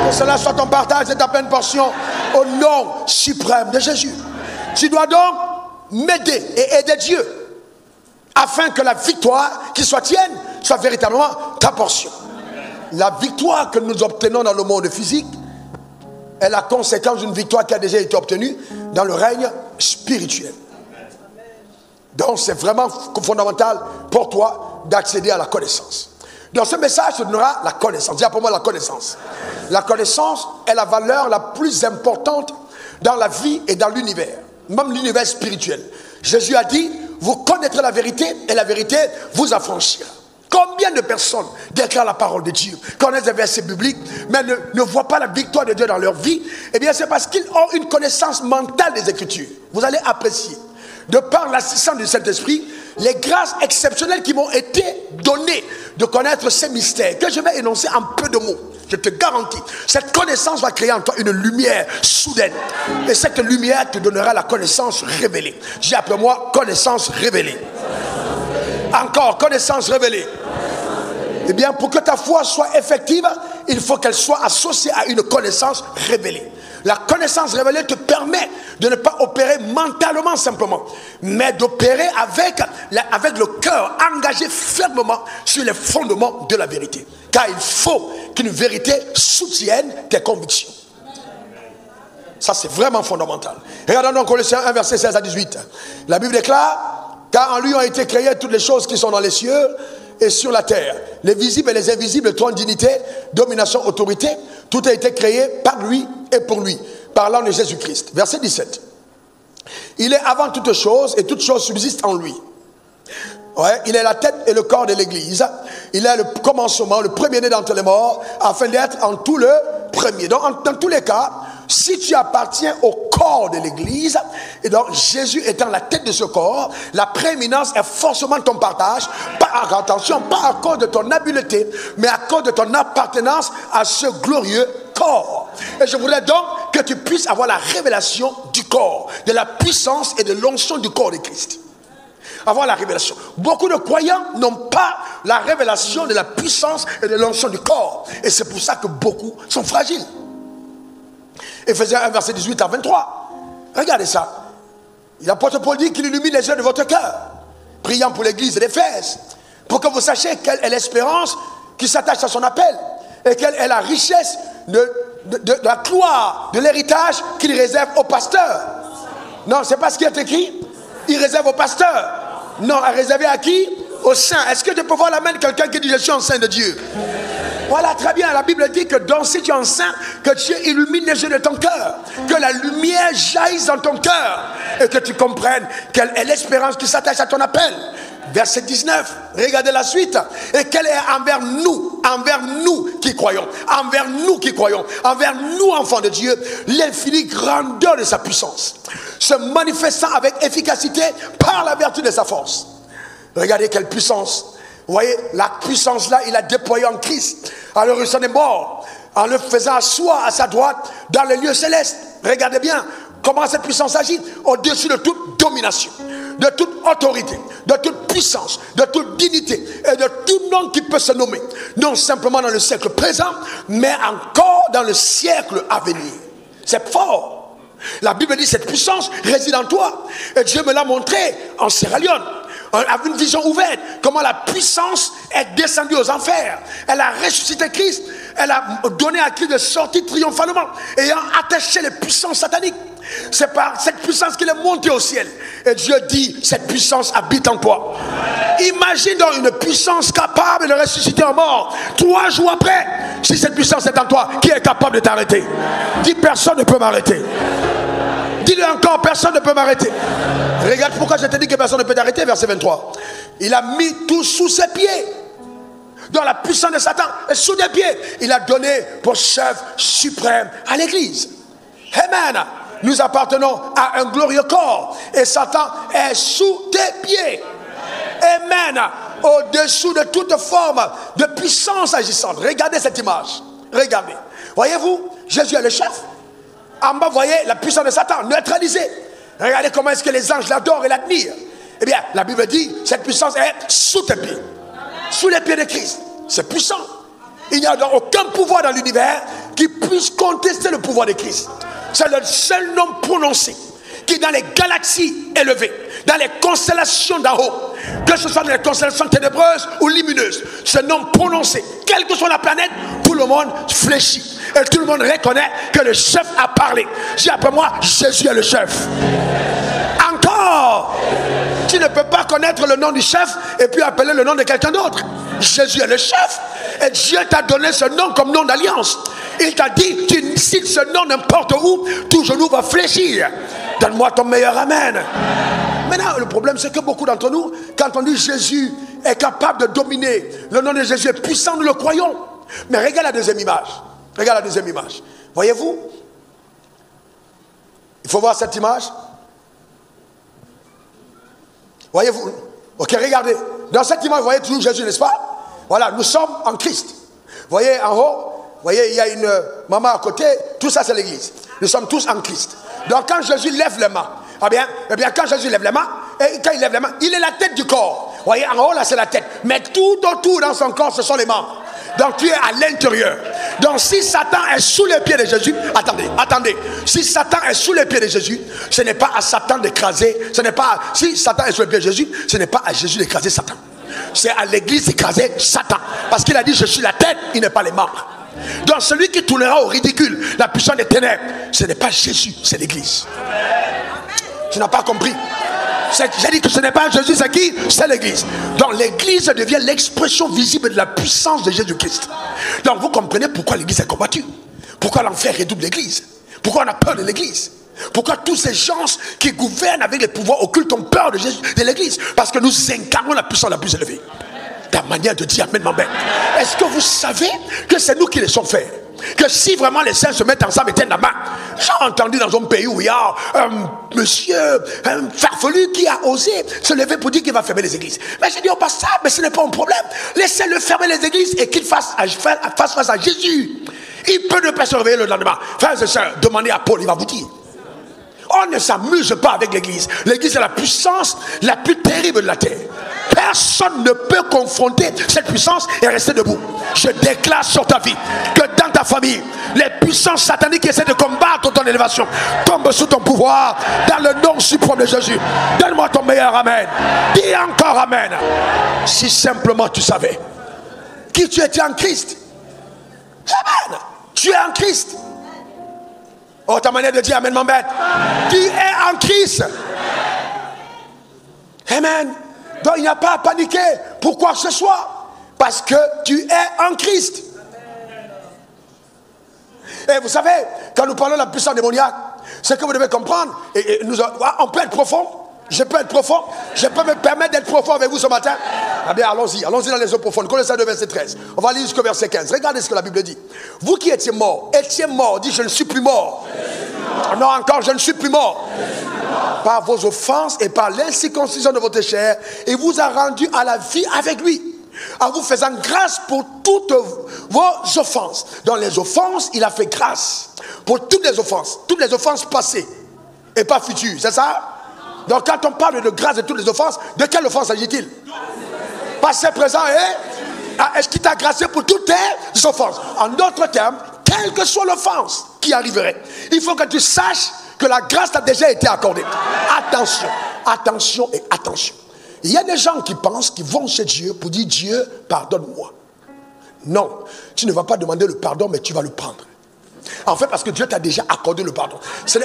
Que cela soit ton partage et ta pleine portion au nom suprême de Jésus. Tu dois donc m'aider et aider Dieu afin que la victoire qui soit tienne soit véritablement ta portion. La victoire que nous obtenons dans le monde physique est la conséquence d'une victoire qui a déjà été obtenue dans le règne spirituel. Donc c'est vraiment fondamental pour toi d'accéder à la connaissance. Dans ce message, tu donneras la connaissance. Dis pour moi la connaissance. La connaissance est la valeur la plus importante dans la vie et dans l'univers, même l'univers spirituel. Jésus a dit, vous connaîtrez la vérité et la vérité vous affranchira. Combien de personnes déclarent la parole de Dieu, connaissent les versets bibliques, mais ne voient pas la victoire de Dieu dans leur vie? Eh bien, c'est parce qu'ils ont une connaissance mentale des Écritures. Vous allez apprécier, de par l'assistance du Saint-Esprit, les grâces exceptionnelles qui m'ont été données de connaître ces mystères, que je vais énoncer en peu de mots. Je te garantis, cette connaissance va créer en toi une lumière soudaine. Et cette lumière te donnera la connaissance révélée. J'ai appelé moi connaissance révélée. Encore, connaissance révélée. Eh bien, pour que ta foi soit effective, il faut qu'elle soit associée à une connaissance révélée. La connaissance révélée te permet de ne pas opérer mentalement simplement, mais d'opérer avec le cœur engagé fermement sur les fondements de la vérité. Car il faut qu'une vérité soutienne tes convictions. Ça, c'est vraiment fondamental. Regardons donc Colossiens 1, verset 16 à 18. La Bible déclare, car en lui ont été créées toutes les choses qui sont dans les cieux et sur la terre, les visibles et les invisibles, trône, dignité, domination, autorité, tout a été créé par lui et pour lui, parlant de Jésus-Christ. Verset 17. Il est avant toutes choses et toutes choses subsistent en lui. Ouais, il est la tête et le corps de l'église. Il est le commencement, le premier-né d'entre les morts, afin d'être en tout le premier. Donc, dans tous les cas, si tu appartiens au corps de l'église, et donc Jésus étant la tête de ce corps, la prééminence est forcément ton partage, attention, pas à cause de ton habileté, mais à cause de ton appartenance à ce glorieux corps. Et je voudrais donc que tu puisses avoir la révélation du corps, de la puissance et de l'onction du corps de Christ. Avoir la révélation. Beaucoup de croyants n'ont pas la révélation de la puissance et de l'onction du corps. Et c'est pour ça que beaucoup sont fragiles. Éphésiens 1, verset 18 à 23. Regardez ça. L'apôtre Paul dit qu'il illumine les yeux de votre cœur, priant pour l'église d'Éphèse, pour que vous sachiez quelle est l'espérance qui s'attache à son appel, et quelle est la richesse de la gloire, de l'héritage qu'il réserve aux pasteurs. Non, c'est pas ce qui est écrit. Il réserve aux pasteurs. Non, à réserver à qui? Aux saints. Est-ce que tu peux voir la main de quelqu'un qui dit je suis un saint de Dieu? Voilà, très bien. La Bible dit que donc si tu es un saint, que Dieu illumine les yeux de ton cœur, que la lumière jaillisse dans ton cœur, et que tu comprennes quelle est l'espérance qui s'attache à ton appel. Verset 19, regardez la suite. Et quelle est envers nous qui croyons, envers nous enfants de Dieu, l'infinie grandeur de sa puissance, se manifestant avec efficacité par la vertu de sa force. Regardez quelle puissance. Vous voyez, la puissance là, il a déployé en Christ, en le ressuscitant des morts, en le faisant asseoir à sa droite dans les lieux célestes. Regardez bien comment cette puissance agit au-dessus de toute domination, de toute autorité, de toute puissance, de toute dignité et de tout nom qui peut se nommer. Non simplement dans le siècle présent, mais encore dans le siècle à venir. C'est fort. La Bible dit cette puissance réside en toi. Et Dieu me l'a montré en Sierra Leone. Avec une vision ouverte, comment la puissance est descendue aux enfers. Elle a ressuscité Christ. Elle a donné à Christ de sortir triomphalement, ayant attaché les puissances sataniques. C'est par cette puissance qu'il est monté au ciel. Et Dieu dit, cette puissance habite en toi. Imagine donc une puissance capable de ressusciter un mort 3 jours après. Si cette puissance est en toi, qui est capable de t'arrêter? Dis, personne ne peut m'arrêter. Dis-le encore, personne ne peut m'arrêter. Regarde pourquoi je te dis que personne ne peut t'arrêter, verset 23. Il a mis tout sous ses pieds. Dans la puissance de Satan est sous tes pieds. Il a donné pour chef suprême à l'église. Amen. Nous appartenons à un glorieux corps. Et Satan est sous tes pieds. Amen. Au-dessous de toute forme de puissance agissante. Regardez cette image. Regardez. Voyez-vous, Jésus est le chef. En bas, voyez la puissance de Satan neutralisée. Regardez comment est-ce que les anges l'adorent et l'admirent. Eh bien, la Bible dit, cette puissance est sous tes pieds. Sous les pieds de Christ. C'est puissant. Il n'y a donc aucun pouvoir dans l'univers qui puisse contester le pouvoir de Christ. C'est le seul nom prononcé qui dans les galaxies élevées, dans les constellations d'en haut, que ce soit dans les constellations ténébreuses ou lumineuses, ce nom prononcé, quelle que soit la planète, tout le monde fléchit. Et tout le monde reconnaît que le chef a parlé. Dis après moi, Jésus est le chef. Encore, tu ne peux pas connaître le nom du chef et puis appeler le nom de quelqu'un d'autre. Jésus est le chef. Et Dieu t'a donné ce nom comme nom d'alliance. Il t'a dit, tu cites ce nom n'importe où, tout genou va fléchir. Donne-moi ton meilleur amen. Maintenant, le problème, c'est que beaucoup d'entre nous, quand on dit Jésus est capable de dominer, le nom de Jésus est puissant, nous le croyons. Mais regarde la deuxième image. Regarde la deuxième image. Voyez-vous? Il faut voir cette image. Voyez-vous? Ok, regardez. Dans cette image, vous voyez toujours Jésus, n'est-ce pas? Voilà, nous sommes en Christ. Vous voyez en haut, vous voyez, il y a une maman à côté. Tout ça, c'est l'église. Nous sommes tous en Christ. Donc, quand Jésus lève les mains, eh bien, quand Jésus lève les mains, et quand il lève les mains, il est la tête du corps. Vous voyez, en haut, là, c'est la tête. Mais tout autour dans son corps, ce sont les membres. Donc, tu es à l'intérieur. Donc, si Satan est sous les pieds de Jésus, attendez. Si Satan est sous les pieds de Jésus, ce n'est pas à Satan d'écraser. Si Satan est sous les pieds de Jésus, ce n'est pas à Jésus d'écraser Satan. C'est à l'église d'écraser Satan. Parce qu'il a dit, je suis la tête, il n'est pas les membres. Donc, celui qui tournera au ridicule la puissance des ténèbres, ce n'est pas Jésus, c'est l'église. Tu n'as pas compris. J'ai dit que ce n'est pas Jésus, c'est qui? C'est l'église. Donc l'église devient l'expression visible de la puissance de Jésus-Christ. Donc vous comprenez pourquoi l'église est combattue. Pourquoi l'enfer redouble l'église. Pourquoi on a peur de l'église. Pourquoi tous ces gens qui gouvernent avec les pouvoirs occultes ont peur de l'église. Parce que nous incarnons la puissance la plus élevée. Ta manière de dire amen, m'embête. Est-ce que vous savez que c'est nous qui les sommes faits? Que si vraiment les saints se mettent ensemble et tiennent la main. J'ai entendu dans un pays où il y a un monsieur, un farfelu qui a osé se lever pour dire qu'il va fermer les églises. Mais j'ai dit au pasteur, mais ce n'est pas un problème. Laissez-le fermer les églises et qu'il fasse face à Jésus. Il peut ne pas se réveiller le lendemain. Frères et sœurs, demandez à Paul, il va vous dire. On ne s'amuse pas avec l'église. L'église est la puissance la plus terrible de la terre. Personne ne peut confronter cette puissance et rester debout. Je déclare sur ta vie que dans ta famille, les puissances sataniques qui essaient de combattre ton élévation tombent sous ton pouvoir dans le nom suprême de Jésus. Donne-moi ton meilleur amen. Dis encore amen. Si simplement tu savais qui tu étais en Christ. Amen. Tu es en Christ. Oh, ta manière de dire amen m'embête. Tu es en Christ. Amen. Donc il n'y a pas à paniquer pour quoi que ce soit. Parce que tu es en Christ. Et vous savez, quand nous parlons de la puissance démoniaque, ce que vous devez comprendre, on peut être profond. Je peux être profond. Je peux me permettre d'être profond avec vous ce matin. Ah bien, allons-y dans les eaux profondes. Connaissez le verset 13. On va lire jusqu'au verset 15. Regardez ce que la Bible dit. Vous qui étiez mort, dit je ne suis plus mort. Non, encore, je ne suis plus mort. Par vos offenses et par l'incirconcision de votre chair, il vous a rendu à la vie avec lui, en vous faisant grâce pour toutes vos offenses. Dans les offenses, il a fait grâce pour toutes les offenses passées et pas futures, c'est ça? Donc quand on parle de grâce de toutes les offenses, de quelle offense s'agit-il? Passé, présent et... Est-ce qu'il t'a gracié pour toutes tes offenses? En d'autres termes, quelle que soit l'offense qui arriverait, il faut que tu saches que la grâce t'a déjà été accordée. Attention, attention et attention. Il y a des gens qui pensent qu'ils vont chez Dieu pour dire Dieu, pardonne-moi. Non, tu ne vas pas demander le pardon, mais tu vas le prendre. En fait, parce que Dieu t'a déjà accordé le pardon.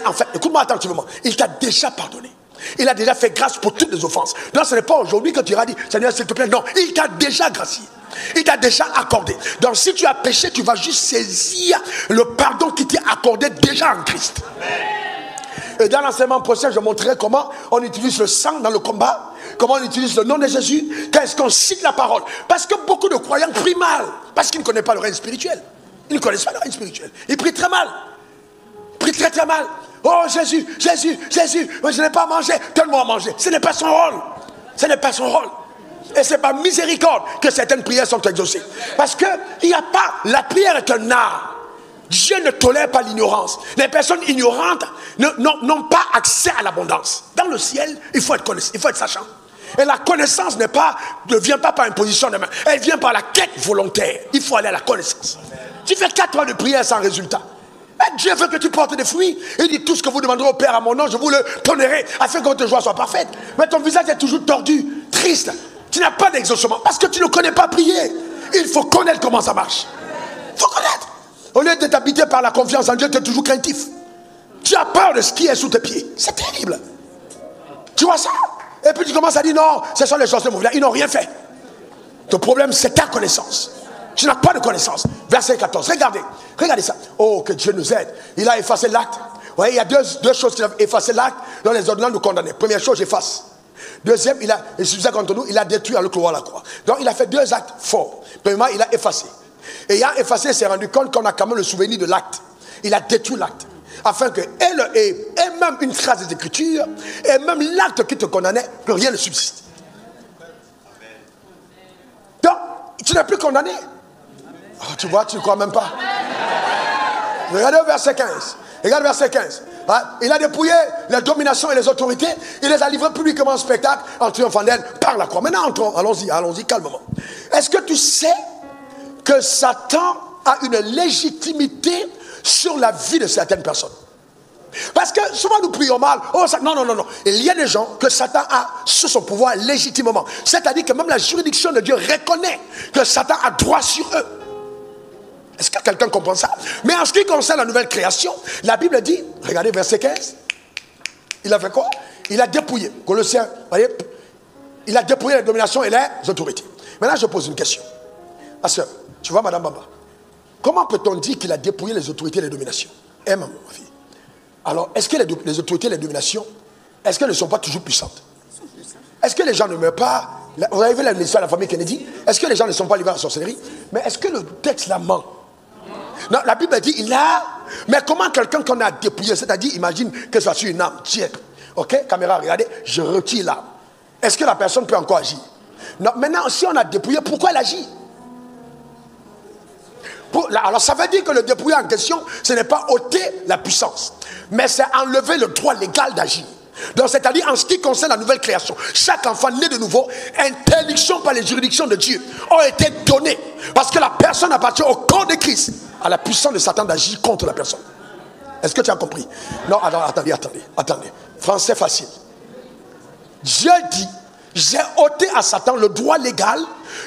En fait, écoute-moi attentivement, il t'a déjà pardonné. Il a déjà fait grâce pour toutes les offenses. Non, ce n'est pas aujourd'hui que tu iras dire, Seigneur, s'il te plaît. Non, il t'a déjà gracié. Il t'a déjà accordé. Donc si tu as péché, tu vas juste saisir le pardon qui t'est accordé déjà en Christ. Et dans l'enseignement prochain, je montrerai comment on utilise le sang dans le combat. comment on utilise le nom de Jésus, qu'est-ce qu'on cite la parole. Parce que beaucoup de croyants prient mal, parce qu'ils ne connaissent pas le règne spirituel. Ils ne connaissent pas le règne spirituel. Ils prient très mal. Ils prient très très mal. Oh Jésus, Jésus, Jésus, moi je n'ai pas mangé, donne-moi à manger. Ce n'est pas son rôle. Ce n'est pas son rôle. Et c'est par miséricorde que certaines prières sont exaucées. Parce qu'il n'y a pas, la prière est un art. Dieu ne tolère pas l'ignorance. Les personnes ignorantes n'ont pas accès à l'abondance. Dans le ciel, il faut être sachant. Et la connaissance ne vient pas par imposition de main. Elle vient par la quête volontaire. Il faut aller à la connaissance. Tu fais 4 heures de prière sans résultat. Et Dieu veut que tu portes des fruits. Il dit tout ce que vous demanderez au Père à mon nom, je vous le donnerai afin que votre joie soit parfaite. Mais ton visage est toujours tordu, triste. Tu n'as pas d'exaucement parce que tu ne connais pas prier. Il faut connaître comment ça marche. Il faut connaître. Au lieu d'être habité par la confiance en Dieu, tu es toujours craintif. Tu as peur de ce qui est sous tes pieds. C'est terrible. Tu vois ça? Et puis tu commences à dire non, ce sont les choses de mon village. Ils n'ont rien fait. Ton problème, c'est ta connaissance. Tu n'as pas de connaissance. Verset 14. Regardez ça. Oh, que Dieu nous aide. Il a effacé l'acte. Ouais, il y a deux choses qu'il a effacé l'acte dans les ordonnances nous condamner. Première chose, j'efface. Deuxième, il a détruit en le clouant à la croix. Donc il a fait 2 actes forts. Premièrement, il a effacé. Et il a effacé, il s'est rendu compte qu'on a quand même le souvenir de l'acte. Il a détruit l'acte. Afin que, et même une trace des Écritures, et même l'acte qui te condamnait, que rien ne subsiste. Donc, tu n'es plus condamné. Oh, tu vois, tu ne crois même pas. Regardez au verset 15. Regarde verset 15. Il a dépouillé les dominations et les autorités. Il les a livrées publiquement en spectacle en triomphant d'elles par la croix. Maintenant, entrons, allons-y calmement. Est-ce que tu sais que Satan a une légitimité sur la vie de certaines personnes? Parce que souvent nous prions mal. Oh, non. Il y a des gens que Satan a sous son pouvoir légitimement. C'est-à-dire que même la juridiction de Dieu reconnaît que Satan a droit sur eux. Est-ce que quelqu'un comprend ça? Mais en ce qui concerne la nouvelle création, la Bible dit, regardez verset 15, il a fait quoi? Il a dépouillé, Colossiens, voyez, il a dépouillé les dominations et les autorités. Maintenant je pose une question. Ma soeur, tu vois Madame Bamba, comment peut-on dire qu'il a dépouillé les autorités et les dominations? Maman, ma fille. Alors, est-ce que les autorités et les dominations, est-ce qu'elles ne sont pas toujours puissantes? Est-ce que les gens ne meurent pas? Vous avez vu l'histoire de la famille Kennedy? Est-ce que les gens ne sont pas livrés à la sorcellerie? Mais est-ce que le texte la ment? Non, la Bible dit, il a... Mais comment quelqu'un qu'on a dépouillé, c'est-à-dire, imagine que ça soit une âme, tiens, ok, caméra, regardez, je retire l'âme. Est-ce que la personne peut encore agir? Non, maintenant, si on a dépouillé, pourquoi elle agit? Alors ça veut dire que le dépouiller en question, ce n'est pas ôter la puissance, mais c'est enlever le droit légal d'agir. Donc c'est-à-dire en ce qui concerne la nouvelle création, chaque enfant né de nouveau, interdiction par les juridictions de Dieu ont été données, parce que la personne appartient au corps de Christ, à la puissance de Satan d'agir contre la personne. Est-ce que tu as compris? Non, attendez. Français facile. Dieu dit, j'ai ôté à Satan le droit légal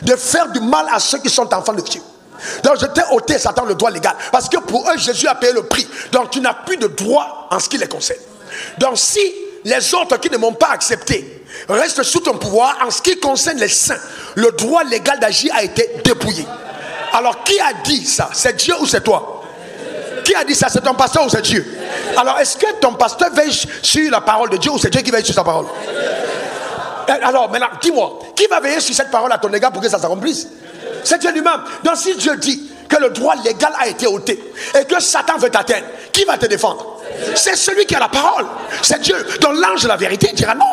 de faire du mal à ceux qui sont enfants de Dieu. Donc je t'ai ôté Satan le droit légal, parce que pour eux Jésus a payé le prix. Donc tu n'as plus de droit en ce qui les concerne. Donc si les autres qui ne m'ont pas accepté restent sous ton pouvoir, en ce qui concerne les saints, le droit légal d'agir a été dépouillé. Alors qui a dit ça? C'est Dieu ou c'est toi? Qui a dit ça? C'est ton pasteur ou c'est Dieu? Alors est-ce que ton pasteur veille sur la parole de Dieu ou c'est Dieu qui veille sur sa parole? Alors maintenant dis-moi, qui va veiller sur cette parole à ton égard pour que ça s'accomplisse? C'est Dieu lui-même. Donc si Dieu dit que le droit légal a été ôté et que Satan veut t'atteindre, qui va te défendre? C'est celui qui a la parole. C'est Dieu. Donc l'ange de la vérité dira non.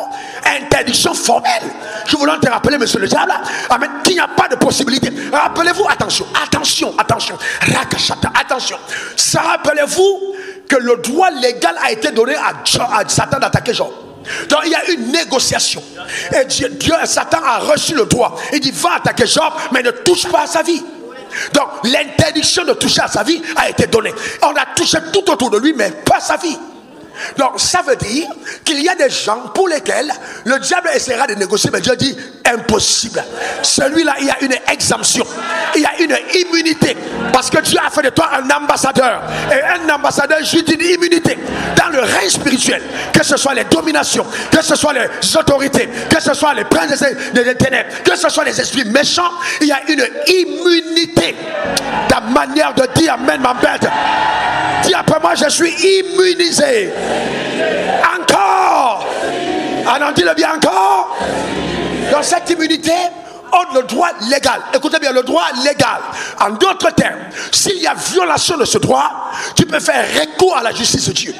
Interdiction formelle. Je voulais te rappeler, monsieur le diable, amen, qu'il n'y a pas de possibilité. Rappelez-vous, attention. Rakashata, attention. Ça, rappelez-vous que le droit légal a été donné à Satan d'attaquer Job. Donc il y a une négociation. Et Dieu et Satan a reçu le droit. Il dit va attaquer Job, mais ne touche pas à sa vie. Donc l'interdiction de toucher à sa vie a été donnée. On a touché tout autour de lui, mais pas sa vie. Donc ça veut dire qu'il y a des gens pour lesquels le diable essaiera de négocier, mais Dieu dit impossible. Celui-là, il y a une exemption, il y a une immunité, parce que Dieu a fait de toi un ambassadeur. Et un ambassadeur jouit d'une immunité dans le règne spirituel, que ce soit les dominations, que ce soit les autorités, que ce soit les princes des ténèbres, que ce soit les esprits méchants. Il y a une immunité. Ta manière de dire amen m'embête. Dis après moi, je suis immunisé. Encore. Allons, dis-le bien encore. Dans cette immunité, on a le droit légal. Écoutez bien, le droit légal. En d'autres termes, s'il y a violation de ce droit, tu peux faire recours à la justice de Dieu.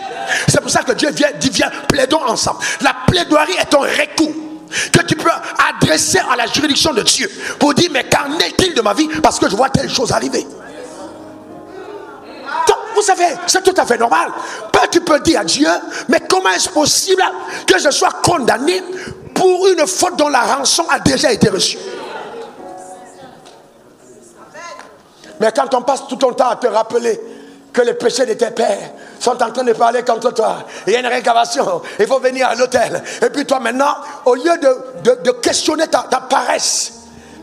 C'est pour ça que Dieu dit, viens, plaidons ensemble. La plaidoirie est un recours que tu peux adresser à la juridiction de Dieu pour dire, mais qu'en est-il de ma vie parce que je vois telle chose arriver. Donc, vous savez, c'est tout à fait normal. Tu peux dire à Dieu, mais comment est-ce possible que je sois condamné pour une faute dont la rançon a déjà été reçue? Mais quand on passe tout ton temps à te rappeler que les péchés de tes pères sont en train de parler contre toi, il y a une réclamation, il faut venir à l'hôtel. Et puis toi maintenant, au lieu de questionner ta paresse,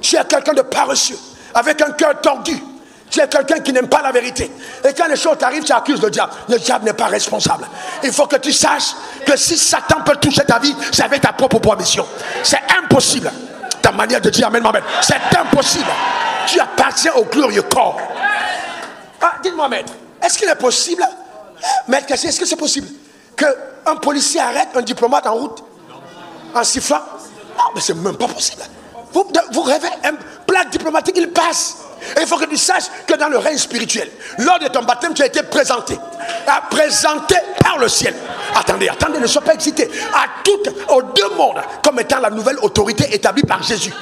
tu es quelqu'un de paresseux, avec un cœur tordu. Tu es quelqu'un qui n'aime pas la vérité. Et quand les choses t'arrivent, tu accuses le diable. Le diable n'est pas responsable. Il faut que tu saches que si Satan peut toucher ta vie, c'est avec ta propre mission. C'est impossible. Ta manière de dire amen, amen. C'est impossible. Tu appartiens au glorieux corps. Ah, dites-moi, maître, est-ce qu'il est possible, maître, est-ce que c'est possible qu'un policier arrête un diplomate en route en sifflant? Non, mais c'est même pas possible. Vous rêvez, un plaque diplomatique, il passe. Et il faut que tu saches que dans le règne spirituel, lors de ton baptême, tu as été présenté par le ciel. Attendez, ne sois pas excité. Aux deux mondes, comme étant la nouvelle autorité établie par Jésus.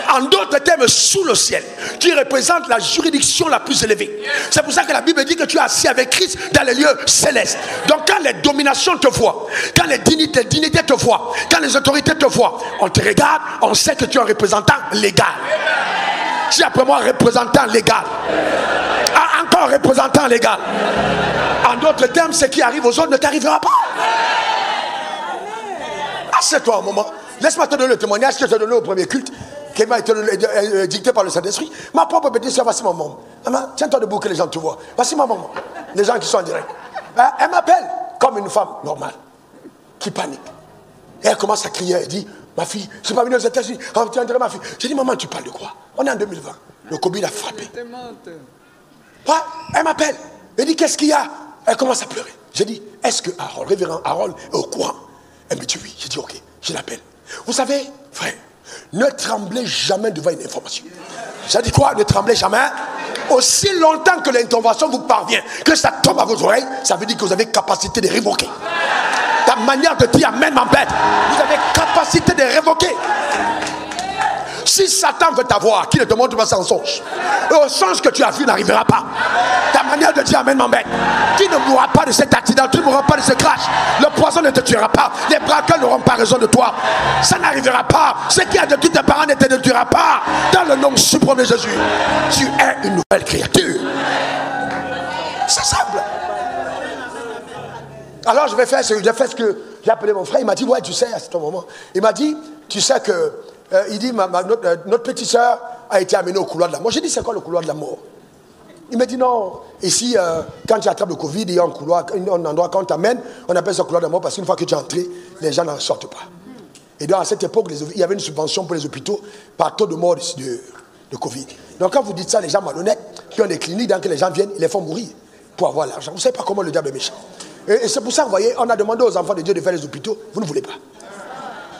En d'autres termes, sous le ciel, tu représentes la juridiction la plus élevée. C'est pour ça que la Bible dit que tu es assis avec Christ dans les lieux célestes. Donc quand les dominations te voient, quand les dignités te voient, quand les autorités te voient, on te regarde, on sait que tu es un représentant légal. Tu es après moi représentant légal. Ah, encore représentant légal. En d'autres termes, ce qui arrive aux autres ne t'arrivera pas. Assieds-toi un moment. Laisse-moi te donner le témoignage que je t'ai donné au premier culte, qui m'a été dicté par le Saint-Esprit. Ma propre petite soeur, voici ma maman. Tiens-toi debout que les gens te voient. Voici ma maman. Les gens qui sont en direct. Elle m'appelle comme une femme normale, qui panique. Et elle commence à crier. Elle dit, ma fille, je ne suis pas venue aux États-Unis. Tu enterré ma fille. J'ai dit, maman, tu parles de quoi? On est en 2020. Le Covid a frappé. Ouais, elle m'appelle. Elle dit, qu'est-ce qu'il y a? Elle commence à pleurer. J'ai dit, est-ce que Harold, révérend Harold, est au courant? Elle me dit oui. J'ai dit, ok, je l'appelle. Vous savez, frère, ne tremblez jamais devant une information. J'ai dit quoi? Ne tremblez jamais. Aussi longtemps que l'intervention vous parvient, que ça tombe à vos oreilles, ça veut dire que vous avez capacité de révoquer. Ta manière de dire amen m'embête. Vous avez capacité de révoquer. Si Satan veut t'avoir, qu'il ne te montre pas son songe. Le songe que tu as vu n'arrivera pas. Ta manière de dire amen m'embête. Tu ne mourras pas de cet accident, tu ne mourras pas de ce crash. Le poison ne te tuera pas. Les braqueurs n'auront pas raison de toi. Ça n'arrivera pas. Ce qui a de tous tes parents ne te détruira pas. Dans le nom suprême de Jésus, tu es une nouvelle créature. C'est simple. Alors je vais faire ce que j'ai appelé mon frère. Il m'a dit, ouais, tu sais, à ce moment, il m'a dit, tu sais que il dit, notre petite soeur a été amenée au couloir de la mort. J'ai dit, c'est quoi le couloir de la mort? Il m'a dit, non, ici, quand tu attrapes le Covid, il y a un couloir, un endroit, quand on t'amène, on appelle ça couloir de la mort parce qu'une fois que tu es entré, les gens n'en sortent pas. Et donc, à cette époque, il y avait une subvention pour les hôpitaux par taux de mort de Covid. Donc, quand vous dites ça, les gens malhonnêtes, qui ont des cliniques dans lesquelles les gens viennent, ils les font mourir pour avoir l'argent. Vous ne savez pas comment le diable est méchant. Et c'est pour ça, vous voyez, on a demandé aux enfants de Dieu de faire les hôpitaux, vous ne voulez pas.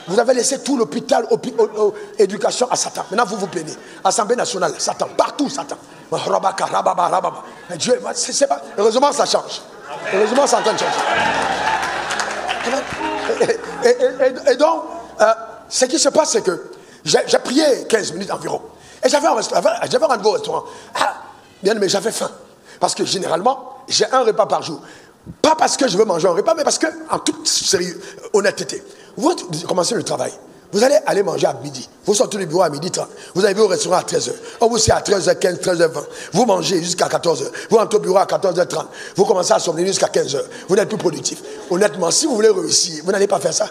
Vous avez laissé tout l'hôpital, éducation à Satan. Maintenant, vous vous plaignez. Assemblée nationale, Satan. Partout, Satan. Dieu, c'est pas. Heureusement, ça change. Heureusement, ça est en train de changer. Et donc, ce qui se passe, c'est que j'ai prié 15 minutes environ. Et j'avais rendez-vous au restaurant. Ah, bien, mais j'avais faim. Parce que généralement, j'ai un repas par jour. Pas parce que je veux manger un repas, mais parce que, en toute sérieux, honnêteté, vous commencez le travail. Vous allez aller manger à midi. Vous sortez du bureau à midi 30. Vous arrivez au restaurant à 13h. On vous sert à 13h15, 13h20. Vous mangez jusqu'à 14h. Vous rentrez au bureau à 14h30. Vous commencez à somnoler jusqu'à 15h. Vous n'êtes plus productif. Honnêtement, si vous voulez réussir, vous n'allez pas faire ça.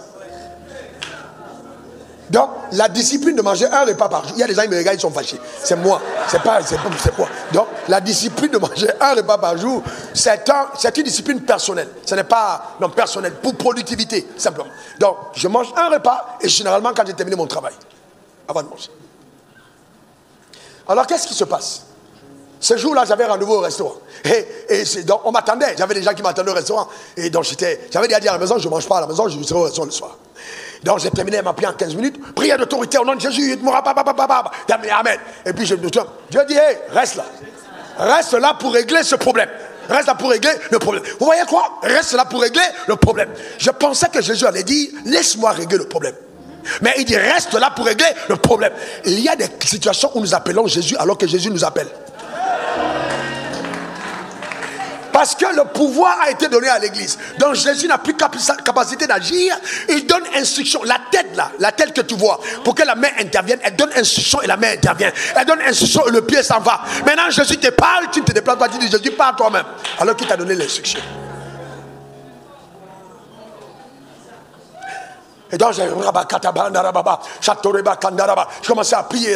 Donc, la discipline de manger un repas par jour. Il y a des gens qui me regardent, ils sont fâchés. C'est moi. C'est quoi. Donc, la discipline de manger un repas par jour, c'est une discipline personnelle. Ce n'est pas non personnel, pour productivité, simplement. Donc, je mange un repas et généralement quand j'ai terminé mon travail, avant de manger. Alors, qu'est-ce qui se passe? Ce jour-là, j'avais rendez-vous au restaurant. Et donc, on m'attendait. J'avais des gens qui m'attendaient au restaurant. Et donc, j'avais déjà dit à la maison, je ne mange pas à la maison, je serai au restaurant le soir. Donc j'ai terminé ma prière en 15 minutes. Prière d'autorité au nom de Jésus. Amen. Et puis Dieu dit, hey, reste là. Reste là pour régler ce problème. Reste là pour régler le problème. Vous voyez quoi? Reste là pour régler le problème. Je pensais que Jésus allait dire, laisse-moi régler le problème. Mais il dit, reste là pour régler le problème. Il y a des situations où nous appelons Jésus alors que Jésus nous appelle. Parce que le pouvoir a été donné à l'église. Donc Jésus n'a plus capacité d'agir. Il donne instruction. La tête là, la tête que tu vois, pour que la main intervienne, elle donne instruction et la main intervient. Elle donne instruction et le pied s'en va. Maintenant Jésus te parle, tu ne te déplaces pas, tu dis Jésus parle toi-même. Alors qu'il t'a donné l'instruction. Et donc j'ai commencé à prier,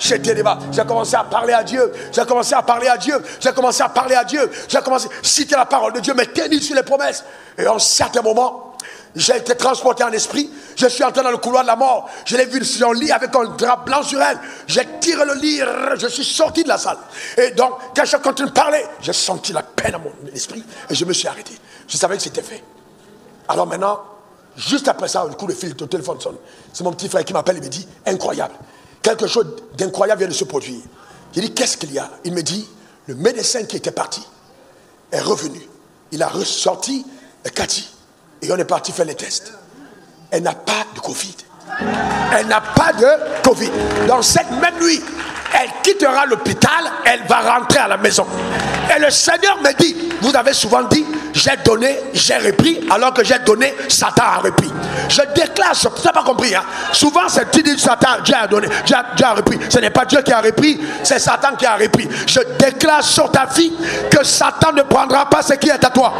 j'ai commencé à parler à Dieu, j'ai commencé à citer la parole de Dieu, mais tenir sur les promesses. Et en certains moments, j'ai été transporté en esprit, je suis entré dans le couloir de la mort, je l'ai vu sur un lit avec un drap blanc sur elle, j'ai tiré le lit, je suis sorti de la salle. Et donc, quand je continue de parler, j'ai senti la peine dans mon esprit et je me suis arrêté. Je savais que c'était fait. Alors maintenant, juste après ça, le coup de fil, le téléphone sonne. C'est mon petit frère qui m'appelle et me dit, incroyable. Quelque chose d'incroyable vient de se produire. J'ai dit, qu'est-ce qu'il y a? Il me dit, le médecin qui était parti est revenu. Il a ressorti Cathy. Et on est parti faire les tests. Elle n'a pas de Covid. Elle n'a pas de Covid. Dans cette même nuit, elle quittera l'hôpital, elle va rentrer à la maison. Et le Seigneur me dit, vous avez souvent dit, j'ai donné, j'ai repris, alors que j'ai donné, Satan a repris. Je déclare, tu n'as pas compris, hein? Souvent c'est tu dis Satan, Dieu a donné, Dieu a repris. Ce n'est pas Dieu qui a repris, c'est Satan qui a repris. Je déclare sur ta vie que Satan ne prendra pas ce qui est à toi.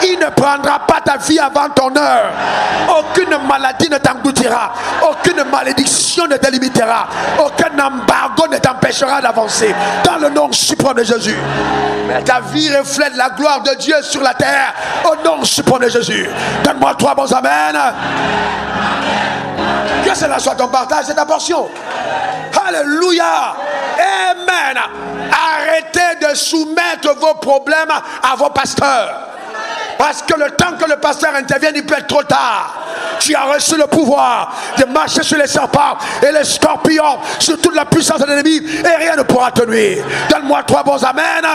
Il ne prendra pas ta vie avant ton heure. Aucune maladie ne t'engloutira. Aucune malédiction ne te limitera. Aucun embargo ne t'empêchera d'avancer. Dans le nom suprême de Jésus. Mais ta vie reflète la gloire de Dieu sur la terre. Au nom suprême de Jésus. Donne-moi 3 bons amen. Que cela soit ton partage, c'est ta portion. Alléluia. Amen. Arrêtez de soumettre vos problèmes à vos pasteurs. Parce que le temps que le pasteur intervienne, il peut être trop tard. Tu as reçu le pouvoir de marcher sur les serpents et les scorpions, sur toute la puissance de l'ennemi, et rien ne pourra te nuire. Donne-moi 3 bons amen.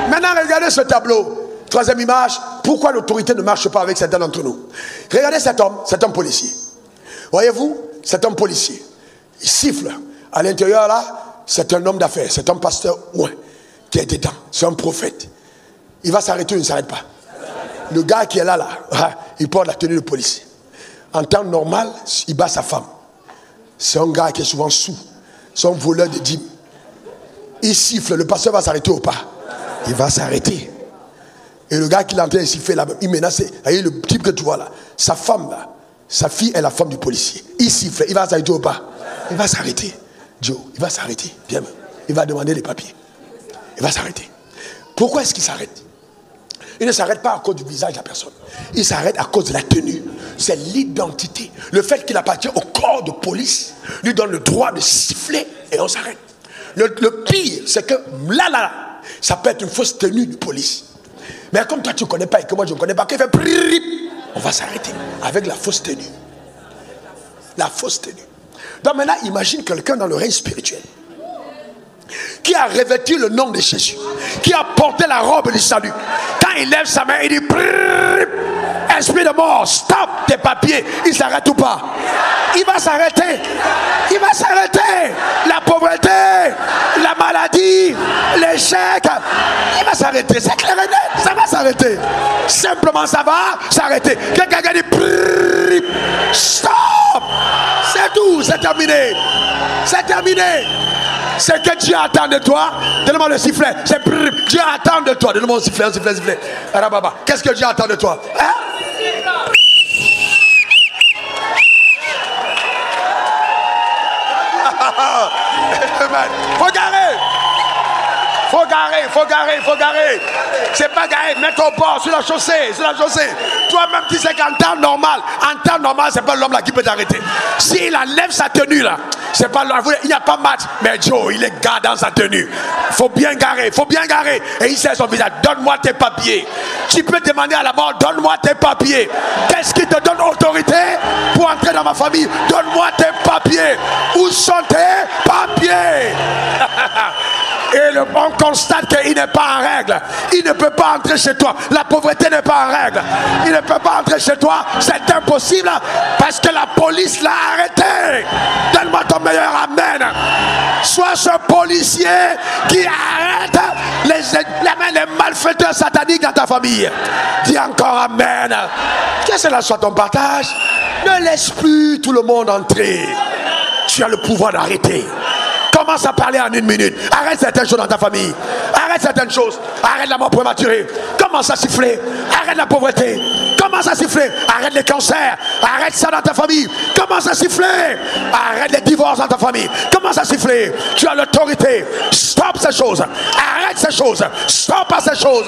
Maintenant, regardez ce tableau. 3e image. Pourquoi l'autorité ne marche pas avec certains d'entre nous? Regardez cet homme policier. Voyez-vous, cet homme policier, il siffle. À l'intérieur là, c'est un homme d'affaires, c'est un pasteur qui est dedans, c'est un prophète. Il va s'arrêter ou il ne s'arrête pas? Le gars qui est là, il porte la tenue de policier. En temps normal, il bat sa femme. C'est un gars qui est souvent sous. C'est un voleur de dîmes. Il siffle, le pasteur va s'arrêter ou pas? Il va s'arrêter. Et le gars qui l'entend siffler là, il menace. Et le type que tu vois là, sa femme là, sa fille est la femme du policier. Il siffle, il va s'arrêter ou pas? Il va s'arrêter. Joe, il va s'arrêter. Bien, il va demander les papiers. Il va s'arrêter. Pourquoi est-ce qu'il s'arrête? Il ne s'arrête pas à cause du visage de la personne. Il s'arrête à cause de la tenue. C'est l'identité. Le fait qu'il appartient au corps de police lui donne le droit de siffler et on s'arrête. Le pire, c'est que là, ça peut être une fausse tenue de police. Mais comme toi tu ne connais pas et que moi je ne connais pas, qu'il fait prrrip, on va s'arrêter avec la fausse tenue. La fausse tenue. Donc maintenant, imagine quelqu'un dans le règne spirituel qui a revêtu le nom de Jésus, qui a porté la robe du salut. Quand il lève sa main, il dit esprit de mort, stop tes papiers. Il s'arrête ou pas? Il va s'arrêter. Il va s'arrêter. La pauvreté, la maladie, l'échec, il va s'arrêter. C'est clair et net, ça va s'arrêter. Simplement ça va s'arrêter. Quelqu'un dit stop. C'est tout, c'est terminé. C'est terminé. C'est que Dieu attend de toi. Donne-moi le sifflet. C'est Dieu attend de toi. Donne-moi un sifflet, un sifflet, un sifflet. Qu'est-ce que Dieu attend de toi? Faut garer, il faut garer. C'est pas garer, mettre au bord, sur la chaussée. Toi-même, tu sais qu'en temps normal, c'est pas l'homme là qui peut t'arrêter. S'il enlève sa tenue là, c'est pas l'homme, il n'y a pas match. Mais Joe, il est gars dans sa tenue. Il faut bien garer. Et il sait son visage, donne-moi tes papiers. Tu peux demander à la mort, donne-moi tes papiers. Qu'est-ce qui te donne autorité pour entrer dans ma famille? Donne-moi tes papiers. Où sont tes papiers? Et on constate qu'il n'est pas en règle. Il ne peut pas entrer chez toi. La pauvreté n'est pas en règle. Il ne peut pas entrer chez toi. C'est impossible parce que la police l'a arrêté. Donne-moi ton meilleur amen. Sois ce policier qui arrête les malfaiteurs sataniques dans ta famille. Dis encore amen. Que cela soit ton partage. Ne laisse plus tout le monde entrer. Tu as le pouvoir d'arrêter. Commence à parler en 1 minute. Arrête certaines choses dans ta famille. Arrête certaines choses. Arrête la mort prématurée. Commence à siffler. Arrête la pauvreté. Commence à siffler. Arrête les cancers. Arrête ça dans ta famille. Commence à siffler. Arrête les divorces dans ta famille. Commence à siffler. Tu as l'autorité. Stop ces choses. Arrête ces choses. Stop à ces choses.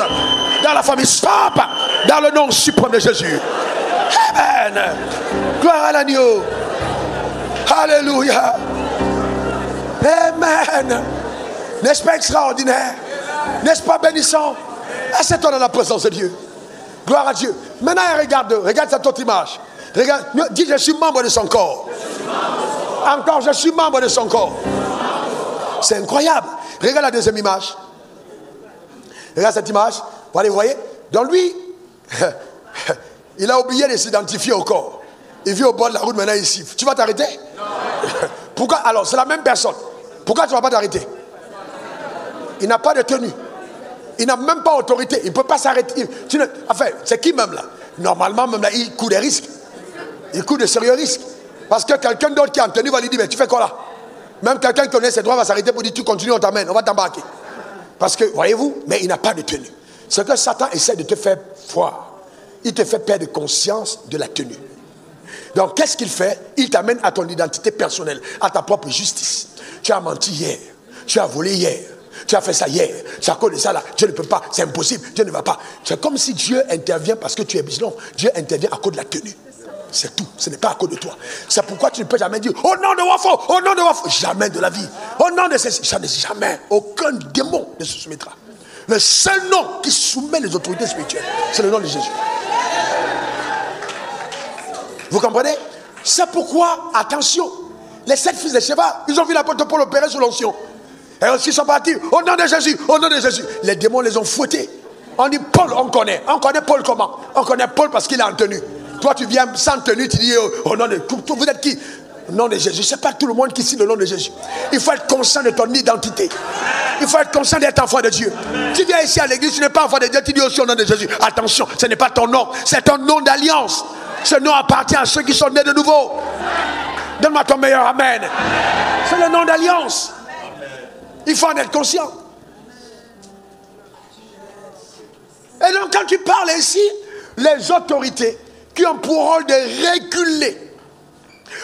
Dans la famille. Stop. Dans le nom suprême de Jésus. Amen. Gloire à l'agneau. Alléluia. Amen. N'est-ce pas extraordinaire? N'est-ce pas bénissant? Assieds-toi dans la présence de Dieu. Gloire à Dieu. Maintenant, regarde cette autre image. Regarde, dis, je suis membre de son corps. Encore, je suis membre de son corps. C'est incroyable. Regarde la deuxième image. Regarde cette image. Vous voyez? Donc lui, il a oublié de s'identifier au corps. Il vit au bord de la route, maintenant il siffle. Tu vas t'arrêter? Pourquoi? Alors, c'est la même personne. Pourquoi tu ne vas pas t'arrêter? Il n'a pas de tenue. Il n'a même pas autorité. Il ne peut pas s'arrêter. Enfin, c'est qui même là? Normalement, même là, il court des risques. Il court de sérieux risques. Parce que quelqu'un d'autre qui est en tenue va lui dire, mais tu fais quoi là? Même quelqu'un qui connaît ses droits va s'arrêter pour dire, tu continues, on t'amène, on va t'embarquer. Parce que, voyez-vous, mais il n'a pas de tenue. Ce que Satan essaie de te faire voir, il te fait perdre conscience de la tenue. Donc, qu'est-ce qu'il fait? Il t'amène à ton identité personnelle, à ta propre justice. Tu as menti hier, tu as volé hier, tu as fait ça hier, c'est à cause de ça là, Dieu ne peut pas, c'est impossible, Dieu ne va pas. C'est comme si Dieu intervient parce que tu es vigilant. Dieu intervient à cause de la tenue. C'est tout, ce n'est pas à cause de toi. C'est pourquoi tu ne peux jamais dire, au nom de Wafo, au nom de Wafo, jamais de la vie. Au nom de ceci, jamais, aucun démon ne se soumettra. Le seul nom qui soumet les autorités spirituelles, c'est le nom de Jésus. Vous comprenez? C'est pourquoi, attention, les 7 fils de Sheba, ils ont vu l'apôtre Paul opérer sous l'onction. Et aussi ils sont partis, au nom de Jésus, au nom de Jésus. Les démons les ont fouettés. On dit Paul, on connaît. On connaît Paul comment? On connaît Paul parce qu'il est en tenue. Toi tu viens sans tenue, tu dis au nom de... Vous êtes qui? Au nom de Jésus. C'est pas tout le monde qui signe le nom de Jésus. Il faut être conscient de ton identité. Il faut être conscient d'être enfant de Dieu. Tu viens ici à l'église, tu n'es pas enfant de Dieu, tu dis aussi au nom de Jésus. Attention, ce n'est pas ton nom, c'est ton nom d'alliance. Ce nom appartient à ceux qui sont nés de nouveau. Donne-moi ton meilleur amen. C'est le nom d'alliance. Il faut en être conscient. Et donc quand tu parles ici, les autorités qui ont pour rôle de réguler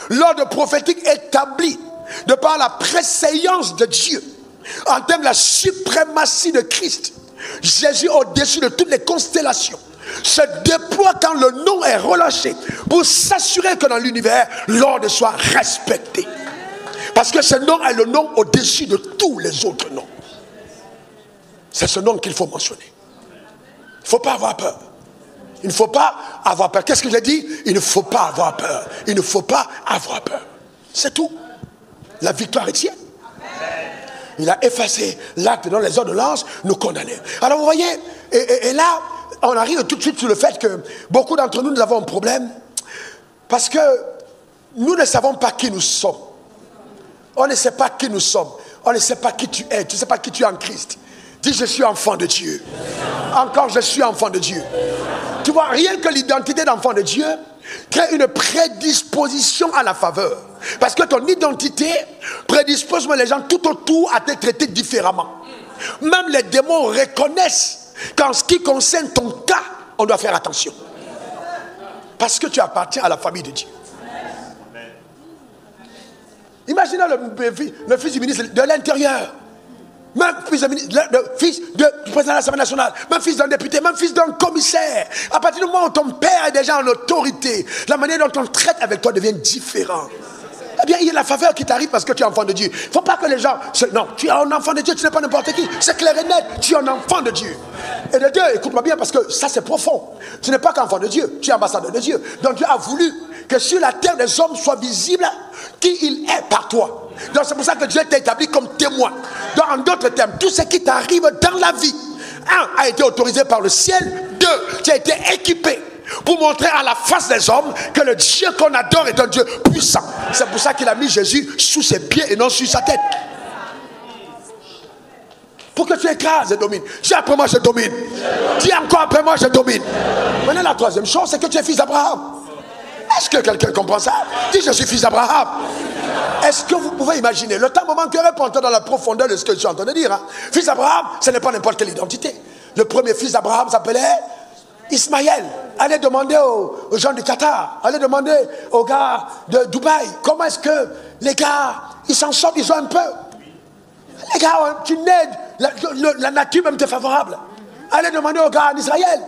l'ordre prophétique établi de par la préséance de Dieu en termes de la suprématie de Christ, Jésus au-dessus de toutes les constellations, se déploie quand le nom est relâché pour s'assurer que dans l'univers, l'ordre soit respecté. Parce que ce nom est le nom au-dessus de tous les autres noms. C'est ce nom qu'il faut mentionner. Il ne faut pas avoir peur. Il ne faut pas avoir peur. Qu'est-ce que j'ai dit? Il ne faut pas avoir peur. Il ne faut pas avoir peur. C'est tout. La victoire est tienne. Il a effacé l'acte dont les ordres de l'ange nous condamnaient. Alors vous voyez, et là, on arrive tout de suite sur le fait que beaucoup d'entre nous, nous avons un problème parce que nous ne savons pas qui nous sommes. On ne sait pas qui nous sommes. On ne sait pas qui tu es. Tu ne sais pas qui tu es en Christ. Dis, je suis enfant de Dieu. Encore, je suis enfant de Dieu. Tu vois, rien que l'identité d'enfant de Dieu crée une prédisposition à la faveur. Parce que ton identité prédispose les gens tout autour à te traiter différemment. Même les démons reconnaissent qu'en ce qui concerne ton cas, on doit faire attention. Parce que tu appartiens à la famille de Dieu. Imaginez le fils du ministre de l'Intérieur. même fils de ministre, fils du président de l'Assemblée nationale, même fils d'un député, même fils d'un commissaire. À partir du moment où ton père est déjà en autorité, la manière dont on traite avec toi devient différente. Eh bien, il y a la faveur qui t'arrive parce que tu es enfant de Dieu. Il ne faut pas que les gens... Non, tu es un enfant de Dieu, tu n'es pas n'importe qui. C'est clair et net, tu es un enfant de Dieu. Et de Dieu, écoute-moi bien parce que ça c'est profond. Tu n'es pas qu'enfant de Dieu, tu es ambassadeur de Dieu. Donc Dieu a voulu que sur la terre des hommes soit visible qui il est par toi. Donc c'est pour ça que Dieu t'a établi comme témoin. Donc en d'autres termes, tout ce qui t'arrive dans la vie, un, a été autorisé par le ciel. Deux, tu as été équipé pour montrer à la face des hommes que le Dieu qu'on adore est un Dieu puissant. C'est pour ça qu'il a mis Jésus sous ses pieds et non sur sa tête. Pour que tu écrases et domines. Dis après moi je domine. Dis encore après moi je domine. Maintenant la troisième chose c'est que tu es fils d'Abraham. Est-ce que quelqu'un comprend ça? Dis je suis fils d'Abraham. Est-ce que vous pouvez imaginer le temps me manquerait pour entrer dans la profondeur de ce que je suis en train de dire, hein? Fils d'Abraham, ce n'est pas n'importe quelle identité. Le premier fils d'Abraham s'appelait Ismaël. Allez demander aux gens du Qatar, allez demander aux gars de Dubaï, comment est-ce que les gars, ils s'en sortent, ils ont un peu. Les gars, tu nais, la nature même t'est favorable. Allez demander aux gars en Israël,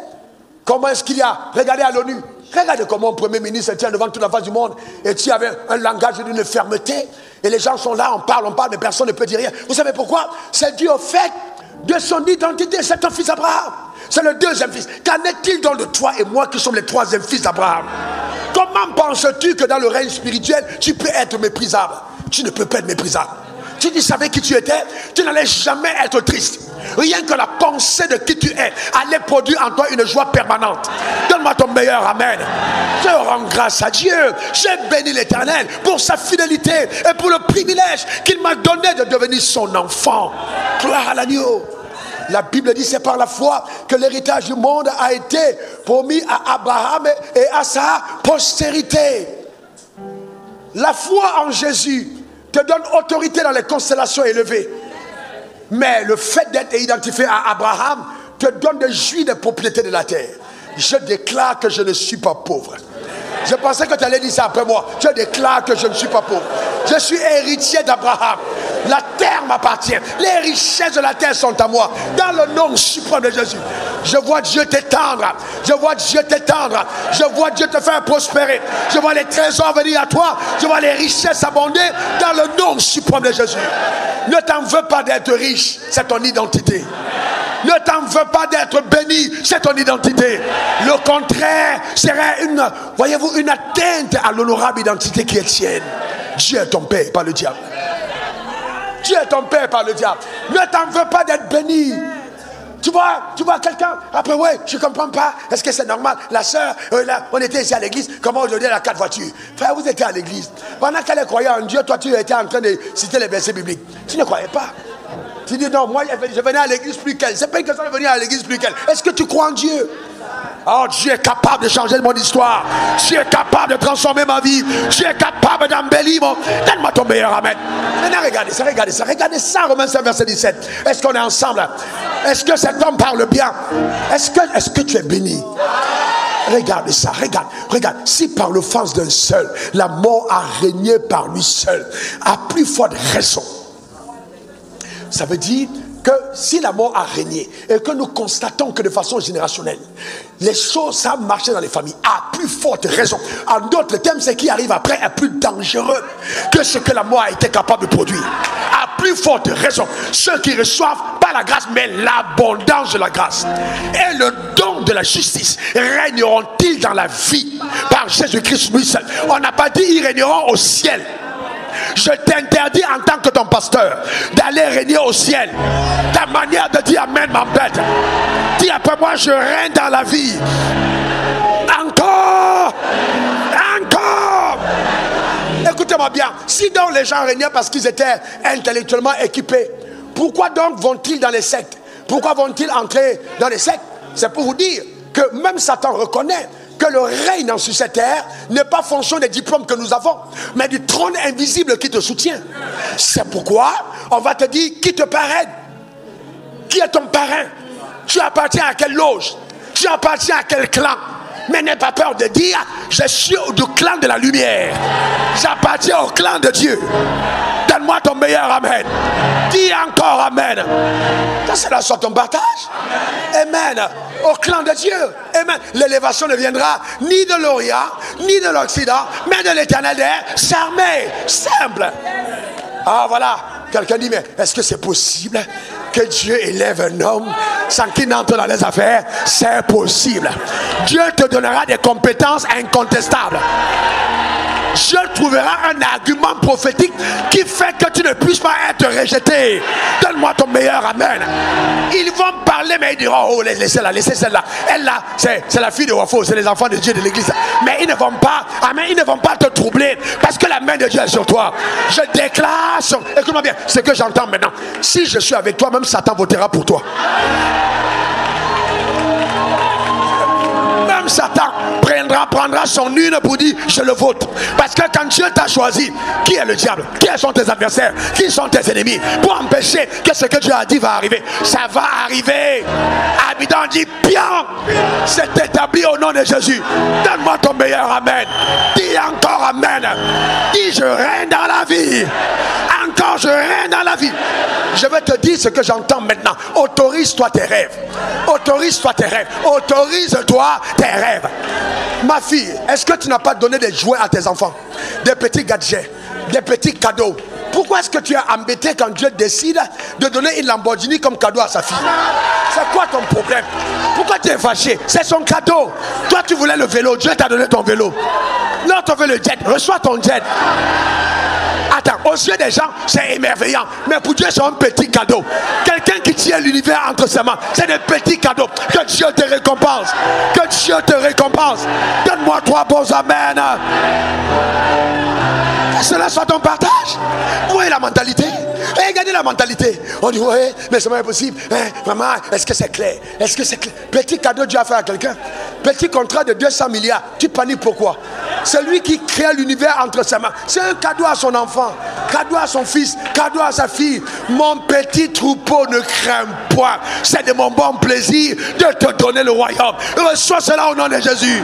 comment est-ce qu'il y a, regardez à l'ONU, regardez comment un premier ministre tient devant toute la face du monde, et tu avais un langage d'une fermeté, et les gens sont là, on parle, mais personne ne peut dire rien. Vous savez pourquoi? C'est dû au fait de son identité, c'est un fils d'Abraham. C'est le deuxième fils. Qu'en est-il donc de toi et moi qui sommes les troisième fils d'Abraham? Comment penses-tu que dans le règne spirituel, tu peux être méprisable? Tu ne peux pas être méprisable. Tu savais qui tu étais, tu n'allais jamais être triste. Rien que la pensée de qui tu es allait produire en toi une joie permanente. Donne-moi ton meilleur amen. Je rends grâce à Dieu. J'ai béni l'Éternel pour sa fidélité et pour le privilège qu'il m'a donné de devenir son enfant. Gloire à l'agneau. La Bible dit c'est par la foi que l'héritage du monde a été promis à Abraham et à sa postérité. La foi en Jésus te donne autorité dans les constellations élevées. Mais le fait d'être identifié à Abraham te donne de jouir des propriétés de la terre. Je déclare que je ne suis pas pauvre. Je pensais que tu allais dire ça après moi. Je déclare que je ne suis pas pauvre. Je suis héritier d'Abraham. La terre m'appartient. Les richesses de la terre sont à moi. Dans le nom suprême de Jésus. Je vois Dieu t'étendre. Je vois Dieu t'étendre. Je vois Dieu te faire prospérer. Je vois les trésors venir à toi. Je vois les richesses abonder dans le nom suprême de Jésus. Ne t'en veux pas d'être riche. C'est ton identité. Ne t'en veux pas d'être béni, c'est ton identité. Le contraire serait voyez-vous, une atteinte à l'honorable identité qui est tienne. Dieu est ton père, pas le diable. Dieu est ton père, pas le diable. Ne t'en veux pas d'être béni. Tu vois quelqu'un, après ouais, je ne comprends pas, est-ce que c'est normal? La soeur, on était ici à l'église, comment aujourd'hui elle a 4 voitures? Frère, vous étiez à l'église. Pendant qu'elle croyait en Dieu, toi tu étais en train de citer les versets bibliques. Tu ne croyais pas. Tu dis non, moi je venais à l'église plus qu'elle. C'est pas une question de venir à l'église plus qu'elle. Est-ce que tu crois en Dieu? Oh, Dieu est capable de changer mon histoire. Dieu est capable de transformer ma vie. Dieu est capable d'embellir mon... Donne-moi ton meilleur amen. Maintenant regardez ça. Regardez ça, Romains 5 verset 17. Est-ce qu'on est ensemble? Est-ce que cet homme parle bien? Est-ce que tu es béni? Regarde ça, regarde. Si par l'offense d'un seul, la mort a régné par lui seul, à plus forte raison. Ça veut dire que si la mort a régné et que nous constatons que de façon générationnelle, les choses savent marcher dans les familles, à plus forte raison. En d'autres termes, ce qui arrive après est plus dangereux que ce que la mort a été capable de produire. À plus forte raison, ceux qui reçoivent pas la grâce, mais l'abondance de la grâce et le don de la justice régneront-ils dans la vie par Jésus-Christ lui seul? On n'a pas dit ils régneront au ciel. Je t'interdis en tant que ton pasteur d'aller régner au ciel. Ta manière de dire amen m'embête. Dis après moi, je règne dans la vie. Encore. Écoutez-moi bien. Si donc les gens régnaient parce qu'ils étaient intellectuellement équipés, pourquoi donc vont-ils dans les sectes? Pourquoi vont-ils entrer dans les sectes? C'est pour vous dire que même Satan reconnaît que le règne sur cette terre n'est pas fonction des diplômes que nous avons, mais du trône invisible qui te soutient. C'est pourquoi on va te dire qui te parraine. Qui est ton parrain? Tu appartiens à quelle loge? Tu appartiens à quel clan? Mais n'aie pas peur de dire, je suis du clan de la lumière. J'appartiens au clan de Dieu. Donne-moi ton meilleur amen. Dis encore amen. Ça, c'est là soit ton partage. Amen. Au clan de Dieu. Amen. L'élévation ne viendra ni de l'Orient, ni de l'Occident, mais de l'Éternel des armées. Simple. Ah voilà. Quelqu'un dit, mais est-ce que c'est possible que Dieu élève un homme sans qu'il n'entre dans les affaires? C'est possible. Dieu te donnera des compétences incontestables. Dieu trouvera un argument prophétique qui fait que tu ne puisses pas être rejeté. Donne-moi ton meilleur amen. Ils vont parler, mais ils diront, oh, laissez-la, laissez celle-là. Elle là, c'est la fille de Wafo, c'est les enfants de Dieu de l'église. Mais ils ne vont pas, amen, ils ne vont pas te troubler parce que la main de Dieu est sur toi. Je déclare, écoute-moi bien, ce que j'entends maintenant. Si je suis avec toi, même Satan votera pour toi. Même Satan prendra son une pour dire je le vote. Parce que quand Dieu t'a choisi, qui est le diable? Qui sont tes adversaires? Qui sont tes ennemis? Pour empêcher que ce que Dieu a dit va arriver. Ça va arriver. Abidan dit bien, c'est établi au nom de Jésus. Donne-moi ton meilleur amen. Dis encore amen. Dis je règne dans la vie. Encore je règne dans la vie. Je vais te dire ce que j'entends maintenant. Autorise-toi tes rêves. Autorise-toi tes rêves. Autorise-toi tes rêves. Ma fille, est-ce que tu n'as pas donné des jouets à tes enfants? Des petits gadgets, des petits cadeaux. Pourquoi est-ce que tu es embêté quand Dieu décide de donner une Lamborghini comme cadeau à sa fille? C'est quoi ton problème? Pourquoi tu es fâché? C'est son cadeau. Toi tu voulais le vélo, Dieu t'a donné ton vélo. L'autre veut le jet, reçois ton jet. Attends, aux yeux des gens, c'est émerveillant. Mais pour Dieu, c'est un petit cadeau. Quelqu'un qui tient l'univers entre ses mains, c'est des petits cadeaux. Que Dieu te récompense. Que Dieu te récompense. Donne-moi 3 bons amen. Que cela soit ton partage. Vous voyez la mentalité? Regardez la mentalité. On dit, ouais, mais c'est pas possible. Hein, maman, est-ce que c'est clair? Est-ce que c'est clair? Petit cadeau Dieu a fait à quelqu'un. Petit contrat de 200 milliards. Tu paniques pourquoi? C'est lui qui crée l'univers entre ses mains. C'est un cadeau à son enfant, cadeau à son fils, cadeau à sa fille. Mon petit troupeau ne craint point. C'est de mon bon plaisir de te donner le royaume. Reçois cela au nom de Jésus.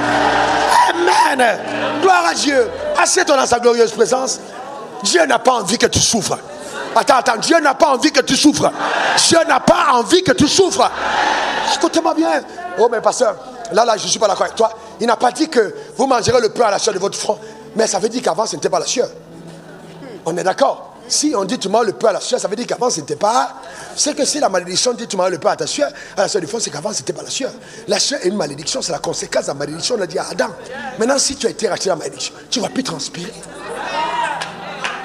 Amen. Gloire à Dieu. Assieds-toi dans sa glorieuse présence. Dieu n'a pas envie que tu souffres. Attends, Dieu n'a pas envie que tu souffres. Dieu n'a pas envie que tu souffres. Écoutez-moi bien. Oh, mais pasteur, là, je ne suis pas d'accord avec toi. Il n'a pas dit que vous mangerez le pain à la sueur de votre front. Mais ça veut dire qu'avant, ce n'était pas la sueur. On est d'accord? Si on dit tu manges le pain à la sueur, ça veut dire qu'avant, ce n'était pas. C'est que si la malédiction dit tu manges le pain à ta sueur, à la sueur du front, c'est qu'avant, ce n'était pas la sueur. La sueur est une malédiction, c'est la conséquence de la malédiction, on a dit à Adam. Maintenant, si tu as été racheté dans la malédiction, tu ne vas plus transpirer.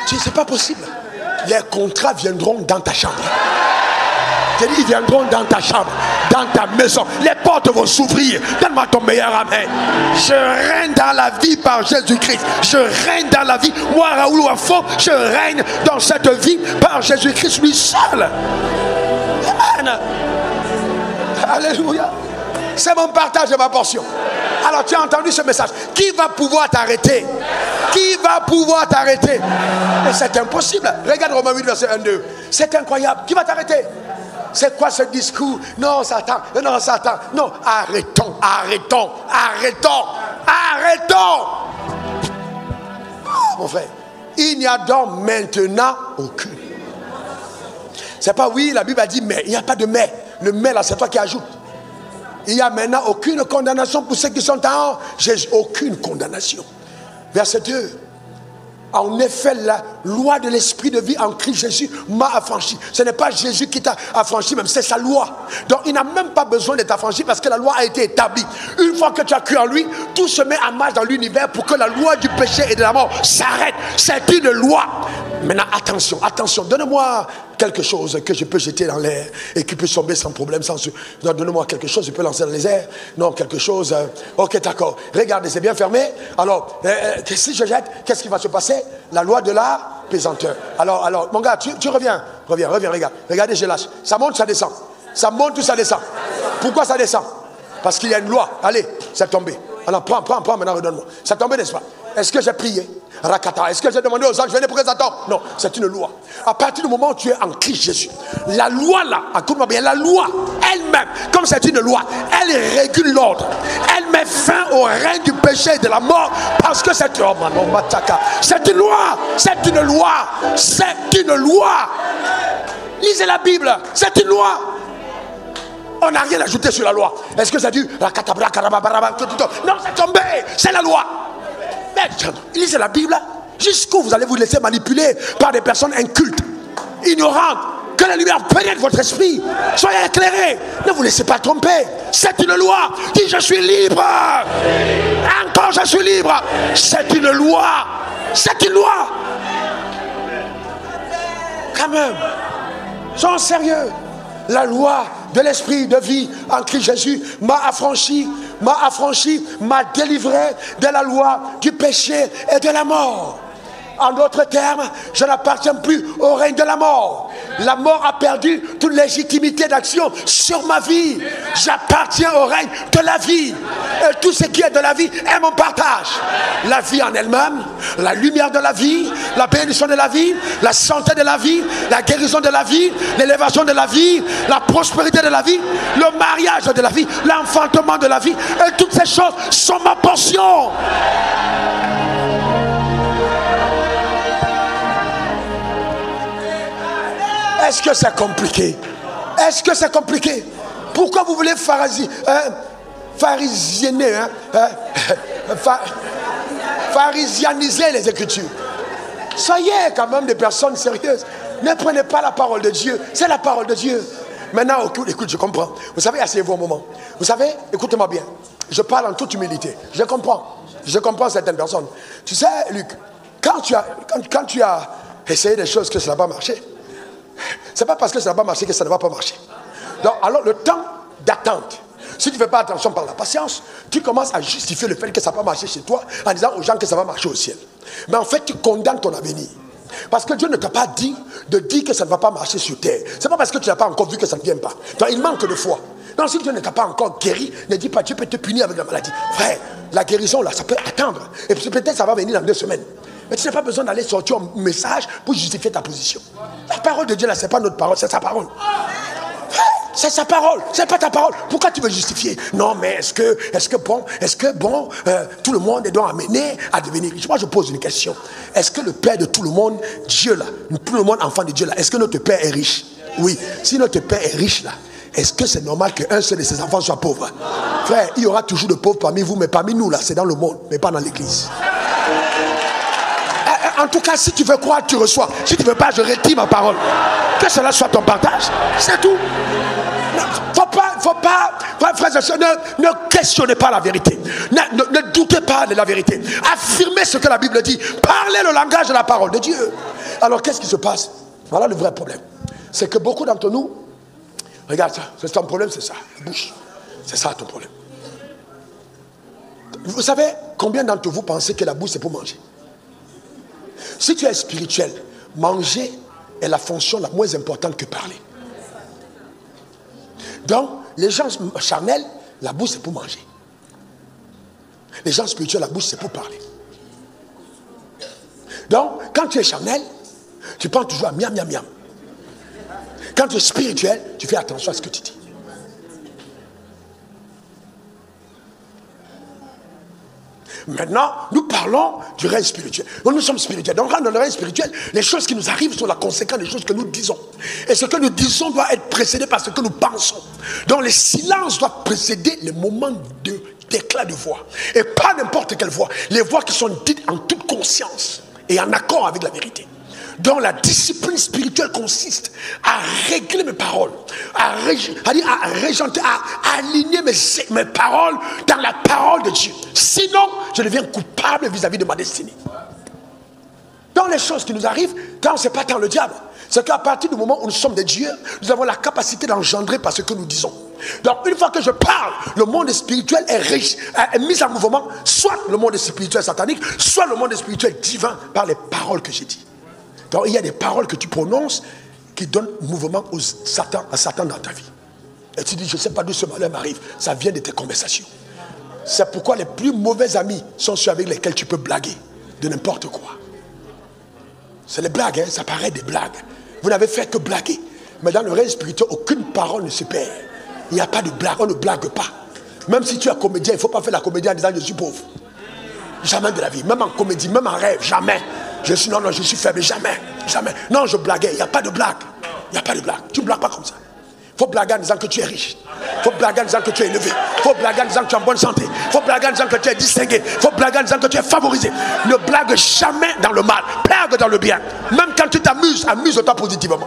C'est pas possible. Les contrats viendront dans ta chambre. Ils viendront dans ta chambre, dans ta maison. Les portes vont s'ouvrir. Donne-moi ton meilleur amen. Je règne dans la vie par Jésus-Christ. Je règne dans la vie. Moi, Raoul Wafo, je règne dans cette vie par Jésus-Christ lui seul. Amen. Alléluia. C'est mon partage de ma portion. Alors tu as entendu ce message. Qui va pouvoir t'arrêter? Qui va pouvoir t'arrêter? Et c'est impossible. Regarde Romains 8, verset 1-2. C'est incroyable. Qui va t'arrêter? C'est quoi ce discours? Non, Satan. Non, Satan. Non, arrêtons. Oh, mon frère. Il n'y a donc maintenant aucune. C'est pas oui, la Bible a dit mais. Il n'y a pas de mais. Le mais là, c'est toi qui ajoutes. Il n'y a maintenant aucune condamnation pour ceux qui sont en Jésus. Aucune condamnation. Verset 2. En effet, la loi de l'esprit de vie en Christ Jésus m'a affranchi. Ce n'est pas Jésus qui t'a affranchi, même c'est sa loi. Donc il n'a même pas besoin d'être affranchi parce que la loi a été établie. Une fois que tu as cru en lui, tout se met en marche dans l'univers pour que la loi du péché et de la mort s'arrête. C'est une loi. Maintenant, attention, donne-moi quelque chose que je peux jeter dans l'air et qui peut tomber sans problème. Non, donne-moi quelque chose, je peux lancer dans les airs. Non, quelque chose. Ok, d'accord. Regardez, c'est bien fermé. Alors, si je jette, qu'est-ce qui va se passer? La loi de la pesanteur. Alors, mon gars, tu reviens, regarde. Regardez, je lâche. Ça monte, ça descend. Ça monte ou ça descend? Pourquoi ça descend? Parce qu'il y a une loi. Allez, c'est tombé. Alors, prends, maintenant, redonne-moi. Ça tombé, n'est-ce pas? Est-ce que j'ai prié? Rakata. Est-ce que j'ai demandé aux anges, venez pour que ça tombe? Non, c'est une loi. À partir du moment où tu es en Christ Jésus, la loi là, écoute-moi bien, la loi elle-même, comme c'est une loi, elle régule l'ordre. Elle met fin au règne du péché et de la mort parce que c'est une loi. C'est une loi. C'est une loi. C'est une loi. Lisez la Bible. C'est une loi. On n'a rien ajouté sur la loi. Est-ce que ça dit non, c'est tombé. C'est la loi. Mais lisez la Bible jusqu'où vous allez vous laisser manipuler par des personnes incultes, ignorantes. Que la lumière pénètre votre esprit. Soyez éclairés. Ne vous laissez pas tromper. C'est une loi. Dis je suis libre. Encore je suis libre. C'est une loi. C'est une loi. Quand même. Soyons sérieux. La loi de l'esprit de vie en Christ Jésus m'a affranchi, m'a délivré de la loi du péché et de la mort. En d'autres termes, je n'appartiens plus au règne de la mort. La mort a perdu toute légitimité d'action sur ma vie. J'appartiens au règne de la vie. Et tout ce qui est de la vie est mon partage. La vie en elle-même, la lumière de la vie, la bénédiction de la vie, la santé de la vie, la guérison de la vie, l'élévation de la vie, la prospérité de la vie, le mariage de la vie, l'enfantement de la vie. Et toutes ces choses sont ma portion. Est-ce que c'est compliqué? Est-ce que c'est compliqué? Pourquoi vous voulez pharisianiser les Écritures? Soyez quand même des personnes sérieuses. Ne prenez pas la parole de Dieu. C'est la parole de Dieu. Maintenant, écoute, je comprends. Vous savez, asseyez-vous un moment. Vous savez, écoutez-moi bien. Je parle en toute humilité. Je comprends certaines personnes. Tu sais, Luc, quand tu as essayé des choses que ça n'a pas marché, c'est pas parce que ça n'a pas marché que ça ne va pas marcher. Donc, alors le temps d'attente, si tu ne fais pas attention par la patience, tu commences à justifier le fait que ça n'a pas marché chez toi en disant aux gens que ça va marcher au ciel. Mais en fait, tu condamnes ton avenir. Parce que Dieu ne t'a pas dit de dire que ça ne va pas marcher sur terre. C'est pas parce que tu n'as pas encore vu que ça ne vient pas. Donc, il manque de foi. Non, si Dieu ne t'a pas encore guéri, ne dis pas Dieu peut te punir avec la maladie. Frère, la guérison là, ça peut attendre. Et puis peut-être ça va venir dans 2 semaines. Mais tu n'as pas besoin d'aller sortir un message pour justifier ta position. La parole de Dieu là, c'est pas notre parole, c'est sa parole. C'est sa parole, c'est pas ta parole. Pourquoi tu veux justifier? Non, mais est-ce que bon, tout le monde est donc amené à devenir riche? Moi, je pose une question. Est-ce que le Père de tout le monde, Dieu là, tout le monde enfant de Dieu là, est-ce que notre Père est riche? Oui. Si notre Père est riche là, est-ce que c'est normal qu'un seul de ses enfants soit pauvre? Frère, il y aura toujours de pauvres parmi vous, mais parmi nous là, c'est dans le monde, mais pas dans l'église. En tout cas, si tu veux croire, tu reçois. Si tu ne veux pas, je retire ma parole. Que cela soit ton partage, c'est tout. Faut pas, frères et sœurs, ne questionnez pas la vérité. Ne doutez pas de la vérité. Affirmez ce que la Bible dit. Parlez le langage de la parole de Dieu. Alors, qu'est-ce qui se passe? Voilà le vrai problème. C'est que beaucoup d'entre nous, regarde ça, c'est ton problème, c'est ça, la bouche. C'est ça ton problème. Vous savez combien d'entre vous pensez que la bouche c'est pour manger? Si tu es spirituel, manger est la fonction la moins importante que parler. Donc, les gens charnels, la bouche c'est pour manger. Les gens spirituels, la bouche c'est pour parler. Donc, quand tu es charnel, tu penses toujours à miam, miam, miam. Quand tu es spirituel, tu fais attention à ce que tu dis. Maintenant, nous parlons du règne spirituel. Nous sommes spirituels. Donc, dans le règne spirituel, les choses qui nous arrivent sont la conséquence des choses que nous disons. Et ce que nous disons doit être précédé par ce que nous pensons. Donc, les silences doivent précéder les moments d'éclat de voix. Et pas n'importe quelle voix. Les voix qui sont dites en toute conscience et en accord avec la vérité. Donc la discipline spirituelle consiste à régler mes paroles, à régenter, à aligner mes paroles dans la parole de Dieu. Sinon, je deviens coupable vis-à-vis de ma destinée. Dans les choses qui nous arrivent, quand c'est pas tant le diable, c'est qu'à partir du moment où nous sommes des dieux, nous avons la capacité d'engendrer par ce que nous disons. Donc une fois que je parle, le monde spirituel est mis en mouvement, soit le monde spirituel satanique, soit le monde spirituel divin par les paroles que j'ai dites. Donc il y a des paroles que tu prononces qui donnent mouvement à Satan dans ta vie. Et tu dis, je ne sais pas d'où ce malheur m'arrive. Ça vient de tes conversations. C'est pourquoi les plus mauvais amis sont ceux avec lesquels tu peux blaguer de n'importe quoi. C'est les blagues, hein? Ça paraît des blagues. Vous n'avez fait que blaguer. Mais dans le règne spirituel, aucune parole ne se perd. Il n'y a pas de blague, on ne blague pas. Même si tu es comédien, il ne faut pas faire la comédie en disant je suis pauvre. Jamais de la vie, même en comédie, même en rêve, jamais. Je suis faible, jamais. Non, je blaguais, il n'y a pas de blague. Il n'y a pas de blague. Tu ne blagues pas comme ça. Il faut blaguer en disant que tu es riche. Il faut blaguer en disant que tu es élevé. Il faut blaguer en disant que tu es en bonne santé. Il faut blaguer en disant que tu es distingué. Il faut blaguer en disant que tu es favorisé. Ne blague jamais dans le mal. Blague dans le bien. Même quand tu t'amuses, amuse-toi positivement.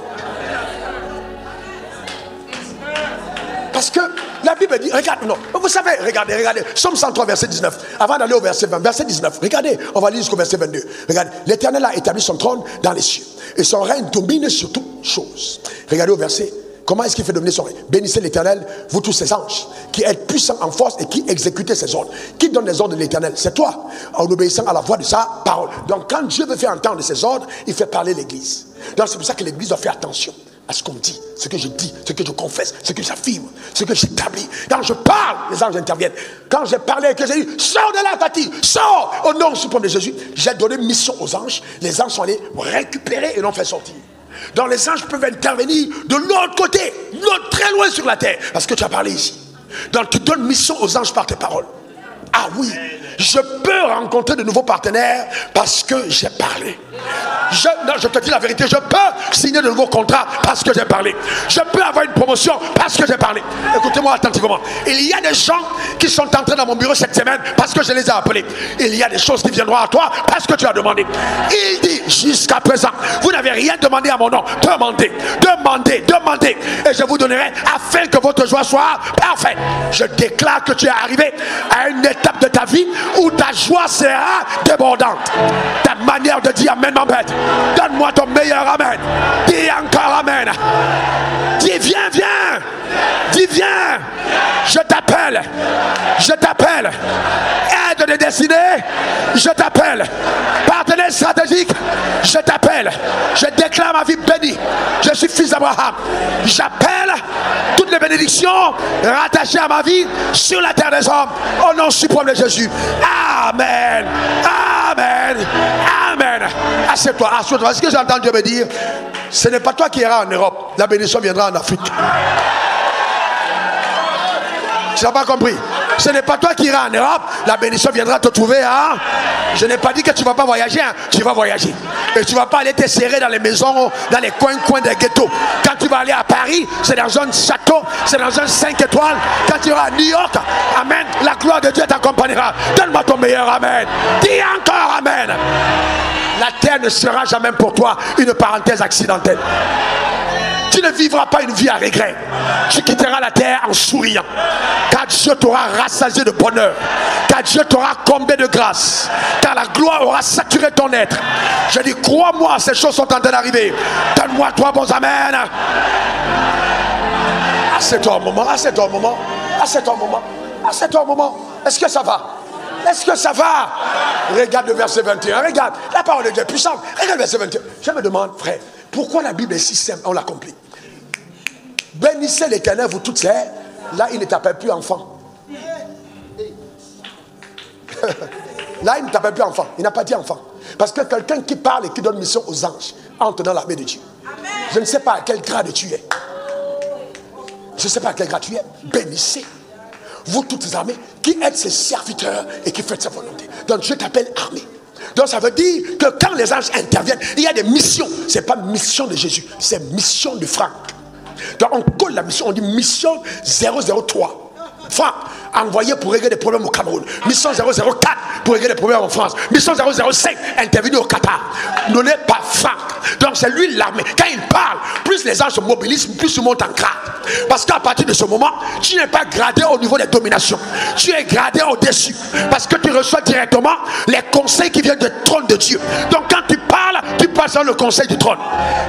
Parce que la Bible dit, regarde, non, vous savez, regardez, Somme 103, verset 19, avant d'aller au verset 20, verset 19, regardez, on va lire jusqu'au verset 22, regardez, l'Éternel a établi son trône dans les cieux, et son règne domine sur toutes choses. Regardez au verset, comment est-ce qu'il fait dominer son règne? Bénissez l'Éternel, vous tous ses anges, qui êtes puissants en force et qui exécutez ses ordres. Qui donne les ordres de l'Éternel? C'est toi, en obéissant à la voix de sa parole. Donc quand Dieu veut faire entendre ses ordres, il fait parler l'Église. Donc c'est pour ça que l'Église doit faire attention à ce qu'on dit, ce que je dis, ce que je confesse, ce que j'affirme, ce que j'établis. Quand je parle, les anges interviennent. Quand j'ai parlé et que j'ai dit, sors de là, Tati, sors, au nom suprême de Jésus, j'ai donné mission aux anges. Les anges sont allés récupérer et l'ont fait sortir. Donc les anges peuvent intervenir de l'autre côté, très loin sur la terre, parce que tu as parlé ici. Donc tu donnes mission aux anges par tes paroles. Ah oui, je peux rencontrer de nouveaux partenaires parce que j'ai parlé. Je te dis la vérité, je peux signer de nouveaux contrats parce que j'ai parlé. Je peux avoir une promotion parce que j'ai parlé. Écoutez-moi attentivement. Il y a des gens qui sont entrés dans mon bureau cette semaine parce que je les ai appelés. Il y a des choses qui viendront à toi parce que tu as demandé. Il dit jusqu'à présent, vous n'avez rien demandé à mon nom. Demandez. Et je vous donnerai afin que votre joie soit parfaite. Je déclare que tu es arrivé à une étape de ta vie où ta joie sera débordante. Ta manière de dire amen m'embête. Donne-moi ton meilleur amen. Dis encore amen. Dis viens. Dis viens. Je t'appelle. Aide de destinée. Je t'appelle. Partenaire stratégique. Je t'appelle. Je déclare ma vie bénie. Je suis fils d'Abraham. J'appelle toutes les bénédictions rattachées à ma vie sur la terre des hommes. Au nom suprême de Jésus. Amen. Assieds-toi. Est-ce que j'entends Dieu me dire, ce n'est pas toi qui iras en Europe, la bénédiction viendra en Afrique. Tu n'as pas compris? Ce n'est pas toi qui iras en Europe, la bénédiction viendra te trouver. Je n'ai pas dit que tu ne vas pas voyager, tu vas voyager. Et tu ne vas pas aller te serrer dans les maisons, dans les coins des ghettos. Quand tu vas aller à Paris, c'est dans un château, c'est dans un 5 étoiles. Quand tu iras à New York, amen, la gloire de Dieu t'accompagnera. Donne-moi ton meilleur amen. Dis encore amen. La terre ne sera jamais pour toi une parenthèse accidentelle. Tu ne vivras pas une vie à regret. Tu quitteras la terre en souriant. Car Dieu t'aura rassasié de bonheur. Car Dieu t'aura comblé de grâce. Car la gloire aura saturé ton être. Je dis, crois-moi, ces choses sont en train d'arriver. Donne-moi trois bons amen. Assieds-toi un moment. Est-ce que ça va? Regarde le verset 21. Regarde, la parole de Dieu est puissante. Regarde le verset 21. Je me demande, frère, pourquoi la Bible est si simple? On l'accomplit. Bénissez l'Éternel, vous toutes ces. Là, il ne t'appelle plus enfant. Là, il ne t'appelle plus enfant. Il n'a pas dit enfant. Parce que quelqu'un qui parle et qui donne mission aux anges entre dans l'armée de Dieu. Je ne sais pas à quel grade tu es. Bénissez. Vous toutes les armées qui êtes ses serviteurs et qui faites sa volonté. Donc Dieu t'appelle armée. Donc ça veut dire que quand les anges interviennent, il y a des missions. Ce n'est pas mission de Jésus, c'est mission de Franck. Donc on colle la mission, on dit mission 003. Franck, envoyé pour régler des problèmes au Cameroun. Mission 004 pour régler des problèmes en France. Mission 005, intervenu au Qatar. Donné par Franck. Donc c'est lui l'armée. Quand il parle, plus les anges se mobilisent, plus tu montes en grade. Parce qu'à partir de ce moment, tu n'es pas gradé au niveau des dominations. Tu es gradé au-dessus. Parce que tu reçois directement les conseils qui viennent du trône de Dieu. Donc quand tu parles dans le conseil du trône.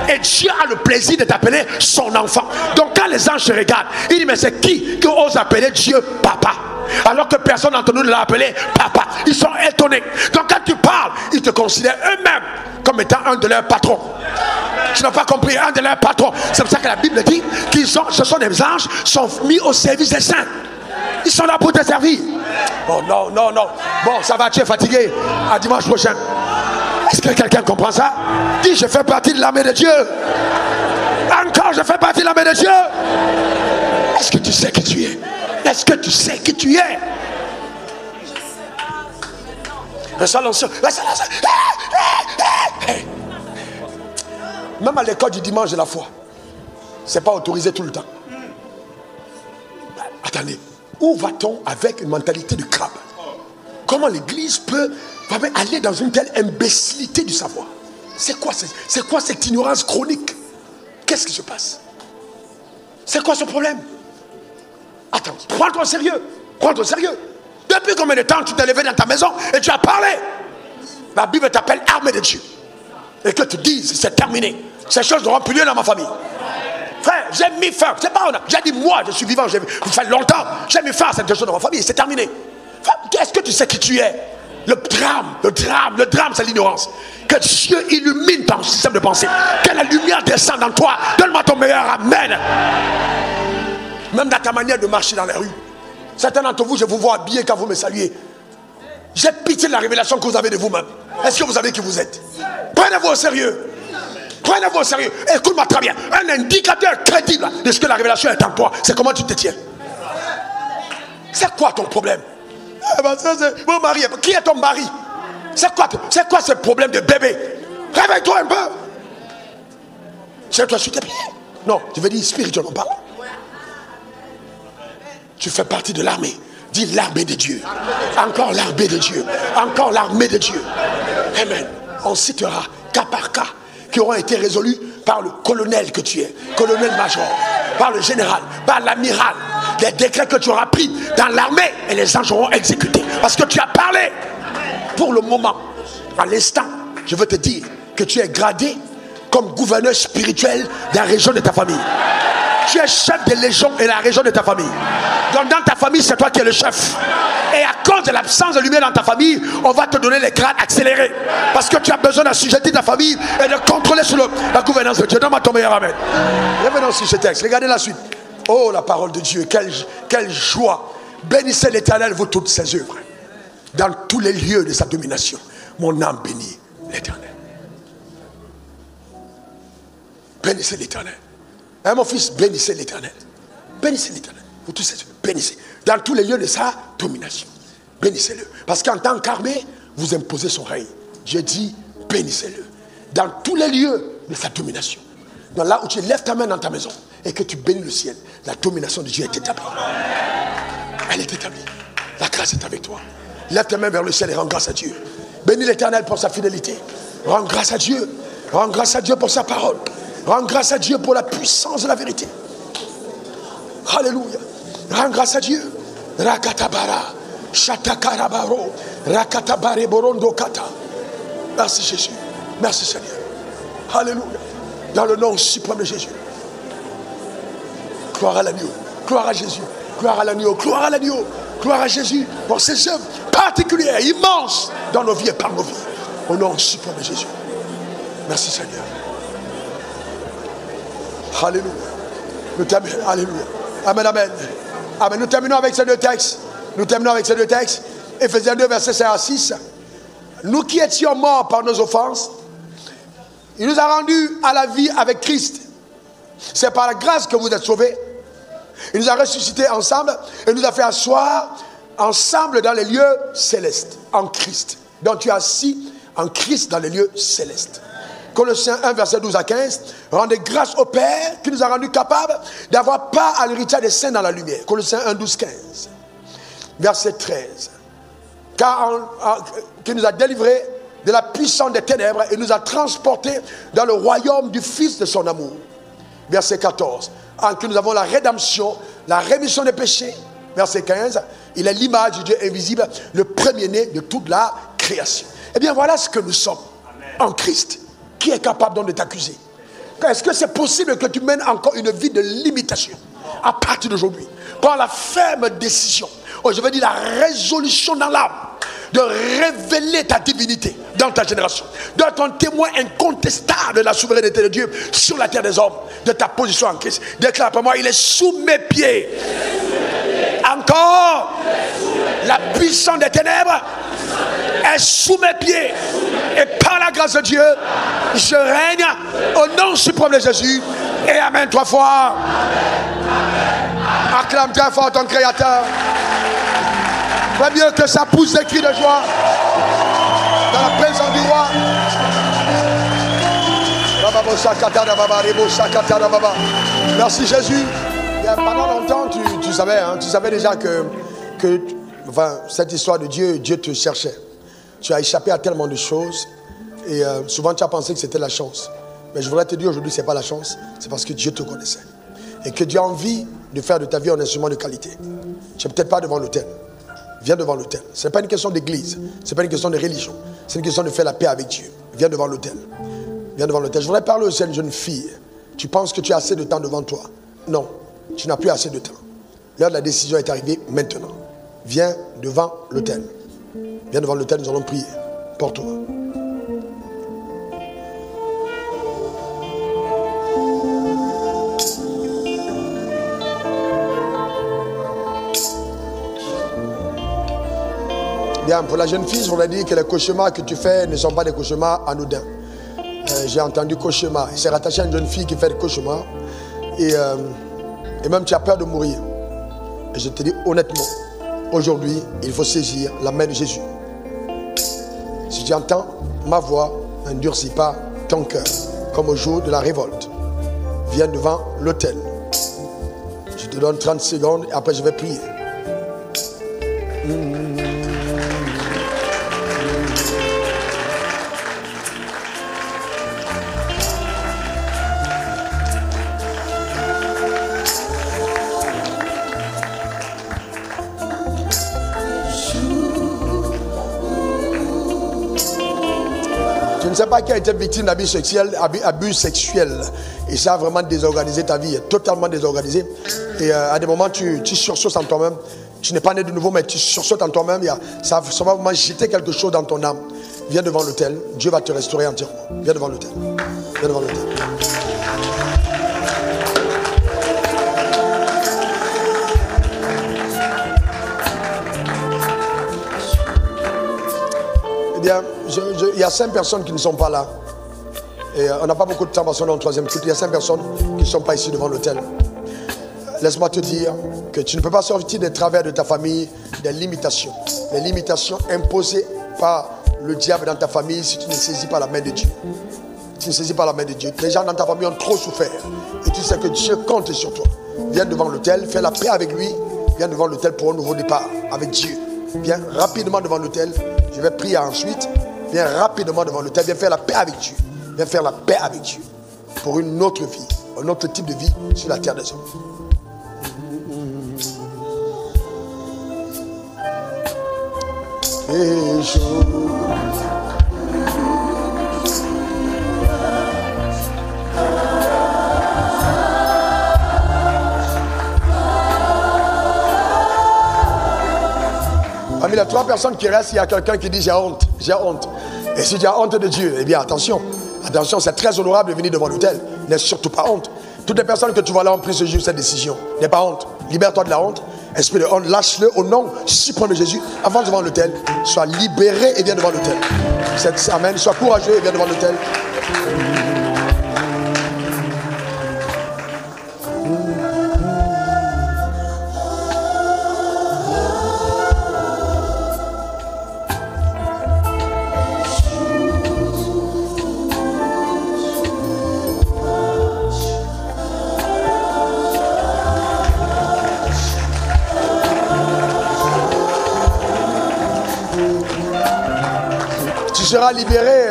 Et Dieu a le plaisir de t'appeler son enfant. Donc quand les anges se regardent, il dit, mais c'est qui ose appeler Dieu papa? Alors que personne d'entre nous ne l'a appelé papa. Ils sont étonnés. Donc quand tu parles, ils te considèrent eux-mêmes comme étant un de leurs patrons. Tu n'as pas compris, un de leurs patrons. C'est pour ça que la Bible dit ce sont des anges, sont mis au service des saints. Ils sont là pour te servir. Oh non, non, non. Bon, ça va, tu es fatigué. À dimanche prochain. Est-ce que quelqu'un comprend ça? Dis, je fais partie de l'armée de Dieu. Encore, je fais partie de l'armée de Dieu. Est-ce que tu sais qui tu es? Est-ce que tu sais qui tu es? Reçois l'onction. Même à l'école du dimanche de la foi, c'est pas autorisé tout le temps. Attendez, où va-t-on avec une mentalité de crabe? Comment l'église peut aller dans une telle imbécilité du savoir? C'est quoi cette ignorance chronique? Qu'est-ce qui se passe? C'est quoi ce problème? Attends, prends-toi au sérieux. Prends-toi au sérieux. Depuis combien de temps tu t'es levé dans ta maison et tu as parlé? La Bible t'appelle armée de Dieu. Et que tu dises, c'est terminé. Ces choses n'auront plus lieu dans ma famille. Frère, j'ai mis fin. C'est pas j'ai dit, moi, je suis vivant, j'ai fait longtemps. J'ai mis fin à cette chose dans ma famille, c'est terminé. Est-ce que tu sais qui tu es? Le drame, c'est l'ignorance. Que Dieu illumine ton système de pensée. Que la lumière descende en toi. Donne-moi ton meilleur amen. Même dans ta manière de marcher dans la rue. Certains d'entre vous, je vous vois habillés quand vous me saluez. J'ai pitié de la révélation que vous avez de vous-même. Est-ce que vous savez qui vous êtes? Prenez-vous au sérieux. Prenez-vous au sérieux. Écoute-moi très bien. Un indicateur crédible de ce que la révélation est en toi, c'est comment tu te tiens. C'est quoi ton problème? Mon mari, qui est ton mari? C'est quoi ce problème de bébé? Réveille-toi un peu. C'est toi sur tes pieds. Non, je veux dire spirituellement parlant. Tu fais partie de l'armée. Dis l'armée de Dieu. Encore l'armée de Dieu. Encore l'armée de Dieu. Amen. On citera cas par cas qui auront été résolus par le colonel que tu es, colonel-major, par le général, par l'amiral. Les décrets que tu auras pris dans l'armée et les anges auront exécutés. Parce que tu as parlé. Pour le moment, à l'instant, je veux te dire que tu es gradé comme gouverneur spirituel de la région de ta famille. Tu es chef de légion et la région de ta famille. Donc dans ta famille, c'est toi qui es le chef. Et à cause de l'absence de lumière dans ta famille, on va te donner les grades accélérés. Parce que tu as besoin d'assujettir ta famille et de contrôler sur la gouvernance de Dieu. Donne-moi ton meilleur amen. Revenons sur ce texte. Regardez la suite. Oh, la parole de Dieu. Quelle joie. Bénissez l'Éternel, vous toutes ses œuvres. Dans tous les lieux de sa domination. Mon âme bénit l'Éternel. Bénissez l'Éternel. Hein, mon fils, bénissez l'Éternel. Bénissez l'Éternel. Vous tous ces bénissez. Dans tous les lieux de sa domination. Bénissez-le. Parce qu'en tant qu'armée, vous imposez son règne. Dieu dit, bénissez-le. Dans tous les lieux de sa domination. Dans là où tu lèves ta main dans ta maison et que tu bénis le ciel, la domination de Dieu est établie. Elle est établie. La grâce est avec toi. Lève tes mains vers le ciel et rends grâce à Dieu. Bénis l'Éternel pour sa fidélité. Rends grâce à Dieu. Rends grâce à Dieu pour sa parole. Rends grâce à Dieu pour la puissance de la vérité. Alléluia. Rends grâce à Dieu. Rakatabara. Shatakarabaro. Rakatabare borondo kata. Merci Jésus. Merci Seigneur. Alléluia. Dans le nom suprême de Jésus. Gloire à l'agneau. Gloire à Jésus. Gloire à l'agneau. Gloire à l'agneau. Gloire à Jésus pour ses œuvres particulières, immenses dans nos vies et par nos vies. Au nom suprême de Jésus. Merci Seigneur. Alléluia. Nous terminons. Alléluia. Amen, amen. Amen. Nous terminons avec ces deux textes. Éphésiens 2, versets 5 à 6. Nous qui étions morts par nos offenses, il nous a rendus à la vie avec Christ. C'est par la grâce que vous êtes sauvés. Il nous a ressuscités ensemble et nous a fait asseoir ensemble dans les lieux célestes, en Christ. Donc tu es assis en Christ dans les lieux célestes. Colossiens 1, verset 12 à 15. Rendez grâce au Père qui nous a rendus capables d'avoir part à l'héritage des saints dans la lumière. Colossiens 1, 12, 15. Verset 13. Qui nous a délivrés de la puissance des ténèbres et nous a transportés dans le royaume du Fils de son amour. Verset 14. En qui nous avons la rédemption, la rémission des péchés. Verset 15. Il est l'image du Dieu invisible, le premier-né de toute la création. Eh bien voilà ce que nous sommes. Amen. En Christ. Qui est capable donc de t'accuser? Est-ce que c'est possible que tu mènes encore une vie de limitation à partir d'aujourd'hui? Prends la ferme décision, je veux dire la résolution dans l'âme, de révéler ta divinité dans ta génération, d'être un témoin incontestable de la souveraineté de Dieu sur la terre des hommes, de ta position en Christ. Déclare pour moi, il est sous mes pieds. Encore. La puissance des ténèbres est sous mes pieds. Et par la grâce de Dieu, je règne au nom suprême de Jésus. Et amen 3 fois. Acclame très fort ton Créateur. Pas mieux que ça pousse des cris de joie dans la présence du roi. Merci Jésus. Pendant longtemps, tu savais, hein, tu savais déjà que enfin, cette histoire de Dieu te cherchait. Tu as échappé à tellement de choses et souvent tu as pensé que c'était la chance. Mais je voudrais te dire aujourd'hui que ce n'est pas la chance, c'est parce que Dieu te connaissait. Et que Dieu a envie de faire de ta vie un instrument de qualité. Tu n'es peut-être pas devant l'autel. Viens devant l'autel. Ce n'est pas une question d'église, ce n'est pas une question de religion. C'est une question de faire la paix avec Dieu. Viens devant l'autel. Viens devant l'autel. Je voudrais parler aussi à une jeune fille. Tu penses que tu as assez de temps devant toi. Non, tu n'as plus assez de temps. L'heure de la décision est arrivée maintenant. Viens devant l'autel. Viens devant l'autel, nous allons prier pour toi. Bien, pour la jeune fille, je voudrais dire que les cauchemars que tu fais ne sont pas des cauchemars anodins. J'ai entendu cauchemar. Il s'est rattaché à une jeune fille qui fait des cauchemars. Et même tu as peur de mourir. Et je te dis honnêtement, aujourd'hui, il faut saisir la main de Jésus. Si tu entends ma voix, n'endurcis pas ton cœur, comme au jour de la révolte. Viens devant l'autel. Je te donne 30 secondes et après je vais prier. Je ne sais pas qui a été victime d'abus sexuels. Et ça a vraiment désorganisé ta vie, totalement désorganisé. Et à des moments, tu sursautes en toi-même. Tu n'es pas né de nouveau, mais tu sursautes en toi-même. Ça va vraiment jeter quelque chose dans ton âme. Viens devant l'autel. Dieu va te restaurer entièrement. Viens devant l'autel. Viens devant l'autel. Bien, il y a 5 personnes qui ne sont pas là. Et on n'a pas beaucoup de temps parce qu'on est en 3e culte. Il y a 5 personnes qui ne sont pas ici devant l'autel. Laisse-moi te dire que tu ne peux pas sortir des travers de ta famille, des limitations. Les limitations imposées par le diable dans ta famille si tu ne saisis pas la main de Dieu. Tu ne saisis pas la main de Dieu. Les gens dans ta famille ont trop souffert. Et tu sais que Dieu compte sur toi. Viens devant l'autel, fais la paix avec lui. Viens devant l'autel pour un nouveau départ avec Dieu. Viens rapidement devant l'autel. Je vais prier ensuite. Viens rapidement devant l'autel. Viens faire la paix avec Dieu. Viens faire la paix avec Dieu. Pour une autre vie. Un autre type de vie sur la terre des hommes. Et parmi les 3 personnes qui restent, il y a quelqu'un qui dit j'ai honte, j'ai honte. Et si tu as honte de Dieu, eh bien attention, attention, c'est très honorable de venir devant l'autel. N'aie surtout pas honte. Toutes les personnes que tu vois là ont pris ce jour cette décision. N'aie pas honte. Libère-toi de la honte. Esprit de honte, lâche-le au nom suprême de Jésus. Avance devant l'autel. Sois libéré et viens devant l'autel. Amen. Sois courageux et viens devant l'autel.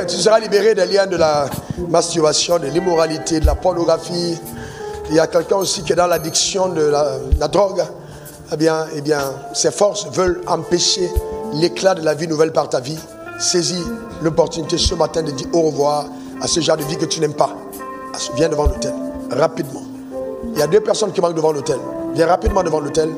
Tu seras libéré des liens de la masturbation, de l'immoralité, de la pornographie. Il y a quelqu'un aussi qui est dans l'addiction de la drogue. Eh bien, ces forces veulent empêcher l'éclat de la vie nouvelle par ta vie. Saisis l'opportunité ce matin de dire au revoir à ce genre de vie que tu n'aimes pas. Viens devant l'autel, rapidement. Il y a 2 personnes qui manquent devant l'autel. Viens rapidement devant l'autel.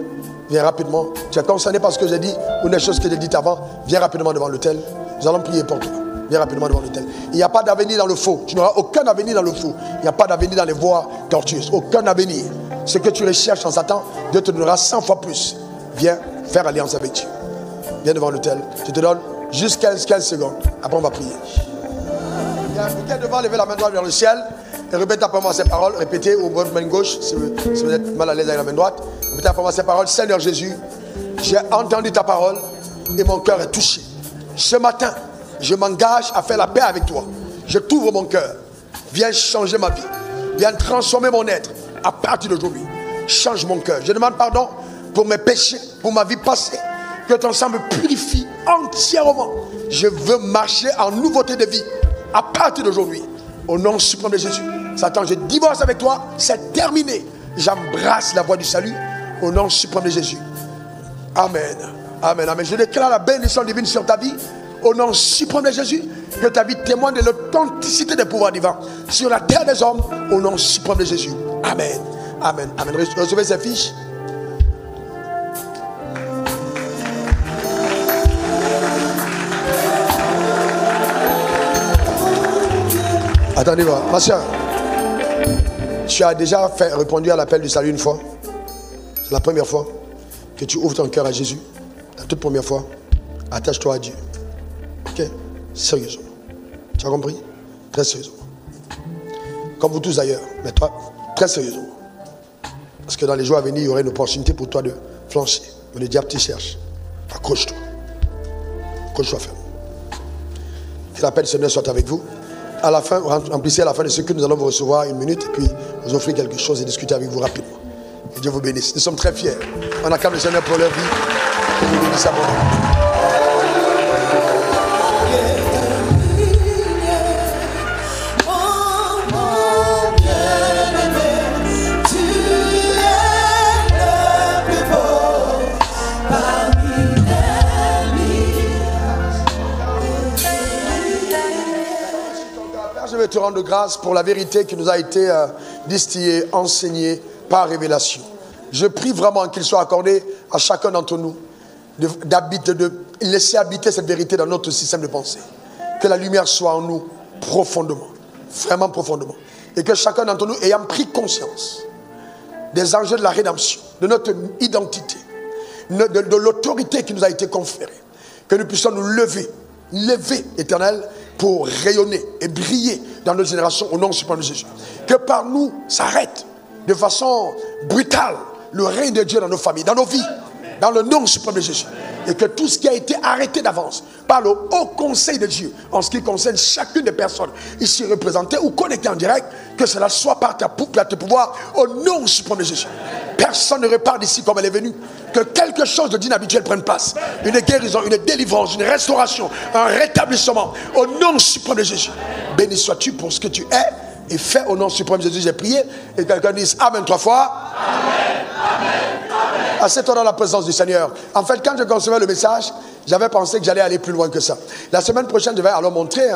Viens rapidement. Tu es concerné par ce que j'ai dit ou des choses que j'ai dites avant. Viens rapidement devant l'autel. Nous allons prier pour toi. Viens rapidement devant l'autel. Il n'y a pas d'avenir dans le faux. Tu n'auras aucun avenir dans le faux. Il n'y a pas d'avenir dans les voies tortueuses. Aucun avenir. Ce que tu recherches en Satan, Dieu te donnera 100 fois plus. Viens faire alliance avec Dieu. Viens devant l'autel. Je te donne juste 15 secondes. Après, on va prier. Quelqu'un devant, lever la main droite vers le ciel. Et répétez après moi ces paroles. Répétez ou votre main gauche si vous êtes mal à l'aise avec la main droite. Répétez après moi ces paroles. Seigneur Jésus, j'ai entendu ta parole et mon cœur est touché. Ce matin, je m'engage à faire la paix avec toi. Je t'ouvre mon cœur. Viens changer ma vie. Viens transformer mon être. À partir d'aujourd'hui, change mon cœur. Je demande pardon pour mes péchés, pour ma vie passée. Que ton sang me purifie entièrement. Je veux marcher en nouveauté de vie. À partir d'aujourd'hui, au nom suprême de Jésus. Satan, je divorce avec toi. C'est terminé. J'embrasse la voie du salut. Au nom suprême de Jésus. Amen. Amen. Amen. Je déclare la bénédiction divine sur ta vie. Au nom suprême de Jésus. Que ta vie témoigne de l'authenticité des pouvoirs divins. Sur la terre des hommes. Au nom suprême de Jésus. Amen. Amen. Amen. Recevez ces fiches. Attendez, ma soeur. Tu as déjà répondu à l'appel du salut une fois. C'est la première fois que tu ouvres ton cœur à Jésus. La toute première fois. Attache-toi à Dieu. Ok? Sérieusement. Tu as compris? Très sérieusement. Comme vous tous d'ailleurs. Mais toi, très sérieusement. Parce que dans les jours à venir, il y aurait une opportunité pour toi de flancher. Mais le diable te cherche. Accroche-toi. Accroche-toi ferme. Que l'appel du Seigneur soit avec vous. À la fin, remplissez à la fin de ce que nous allons vous recevoir une minute et puis vous offrir quelque chose et discuter avec vous rapidement. Que Dieu vous bénisse. Nous sommes très fiers. On acclame le Seigneur pour leur vie. Que Dieu bénisse à mon nom. Je vais te rendre grâce pour la vérité qui nous a été distillée, enseignée par révélation. Je prie vraiment qu'il soit accordé à chacun d'entre nous de laisser habiter cette vérité dans notre système de pensée. Que la lumière soit en nous profondément, vraiment profondément. Et que chacun d'entre nous ayant pris conscience des enjeux de la rédemption, de notre identité, de l'autorité qui nous a été conférée, que nous puissions nous lever, éternel, pour rayonner et briller dans notre génération au nom suprême de Jésus. Que par nous s'arrête de façon brutale le règne de Dieu dans nos familles, dans nos vies, dans le nom suprême de Jésus. Et que tout ce qui a été arrêté d'avance par le haut conseil de Dieu, en ce qui concerne chacune des personnes ici représentées ou connectées en direct, que cela soit par tes pouvoirs au nom suprême de Jésus. Personne ne repart d'ici comme elle est venue. Que quelque chose de d'inhabituel prenne place. Une guérison, une délivrance, une restauration, un rétablissement au nom suprême de Jésus. Béni sois-tu pour ce que tu es et fais au nom suprême de Jésus. J'ai prié et quelqu'un dise Amen 3 fois. Amen, amen, amen. Assieds-toi dans la présence du Seigneur. En fait, quand je concevais le message, j'avais pensé que j'allais aller plus loin que ça. La semaine prochaine, je vais alors montrer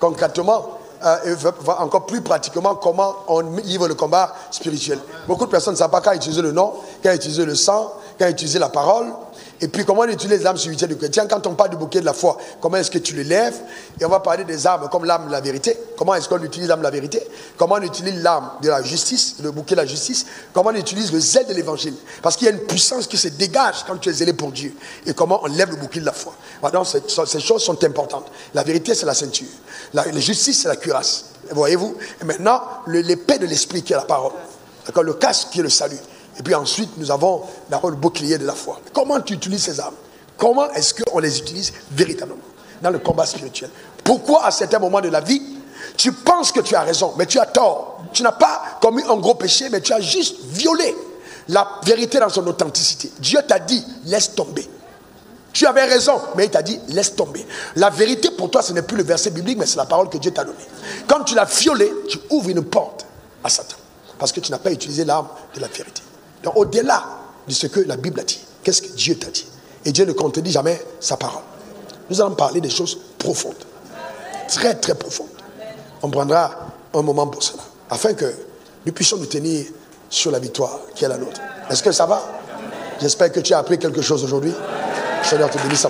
concrètement et encore plus pratiquement comment on livre le combat spirituel. Beaucoup de personnes ne savent pas quand utiliser le nom, quand utiliser le sang, quand utiliser la parole. Et puis comment on utilise les armes spirituelles du chrétien. Quand on parle du bouquet de la foi, comment est-ce que tu le lèves? Et on va parler des armes comme l'arme de la vérité. Comment est-ce qu'on utilise l'arme de la vérité? Comment on utilise l'arme de la justice, le bouquet de la justice? Comment on utilise le zèle de l'évangile? Parce qu'il y a une puissance qui se dégage quand tu es zélé pour Dieu. Et comment on lève le bouclier de la foi. Donc ces choses sont importantes. La vérité, c'est la ceinture. La justice, c'est la cuirasse. Voyez-vous? Et maintenant, l'épée de l'esprit qui est la parole. D'accord? Le casque qui est le salut. Et puis ensuite, nous avons d'abord le bouclier de la foi. Comment tu utilises ces armes? Comment est-ce qu'on les utilise véritablement dans le combat spirituel? Pourquoi à certains moments de la vie, tu penses que tu as raison, mais tu as tort. Tu n'as pas commis un gros péché, mais tu as juste violé la vérité dans son authenticité. Dieu t'a dit, laisse tomber. Tu avais raison, mais il t'a dit, laisse tomber. La vérité pour toi, ce n'est plus le verset biblique, mais c'est la parole que Dieu t'a donnée. Quand tu l'as violé, tu ouvres une porte à Satan. Parce que tu n'as pas utilisé l'arme de la vérité. Donc au-delà de ce que la Bible a dit, qu'est-ce que Dieu t'a dit? Et Dieu ne contredit jamais sa parole. Nous allons parler des choses profondes. Très très profondes. On prendra un moment pour cela. Afin que nous puissions nous tenir sur la victoire qui est la nôtre. Est-ce que ça va? J'espère que tu as appris quelque chose aujourd'hui. Seigneur te bénisse.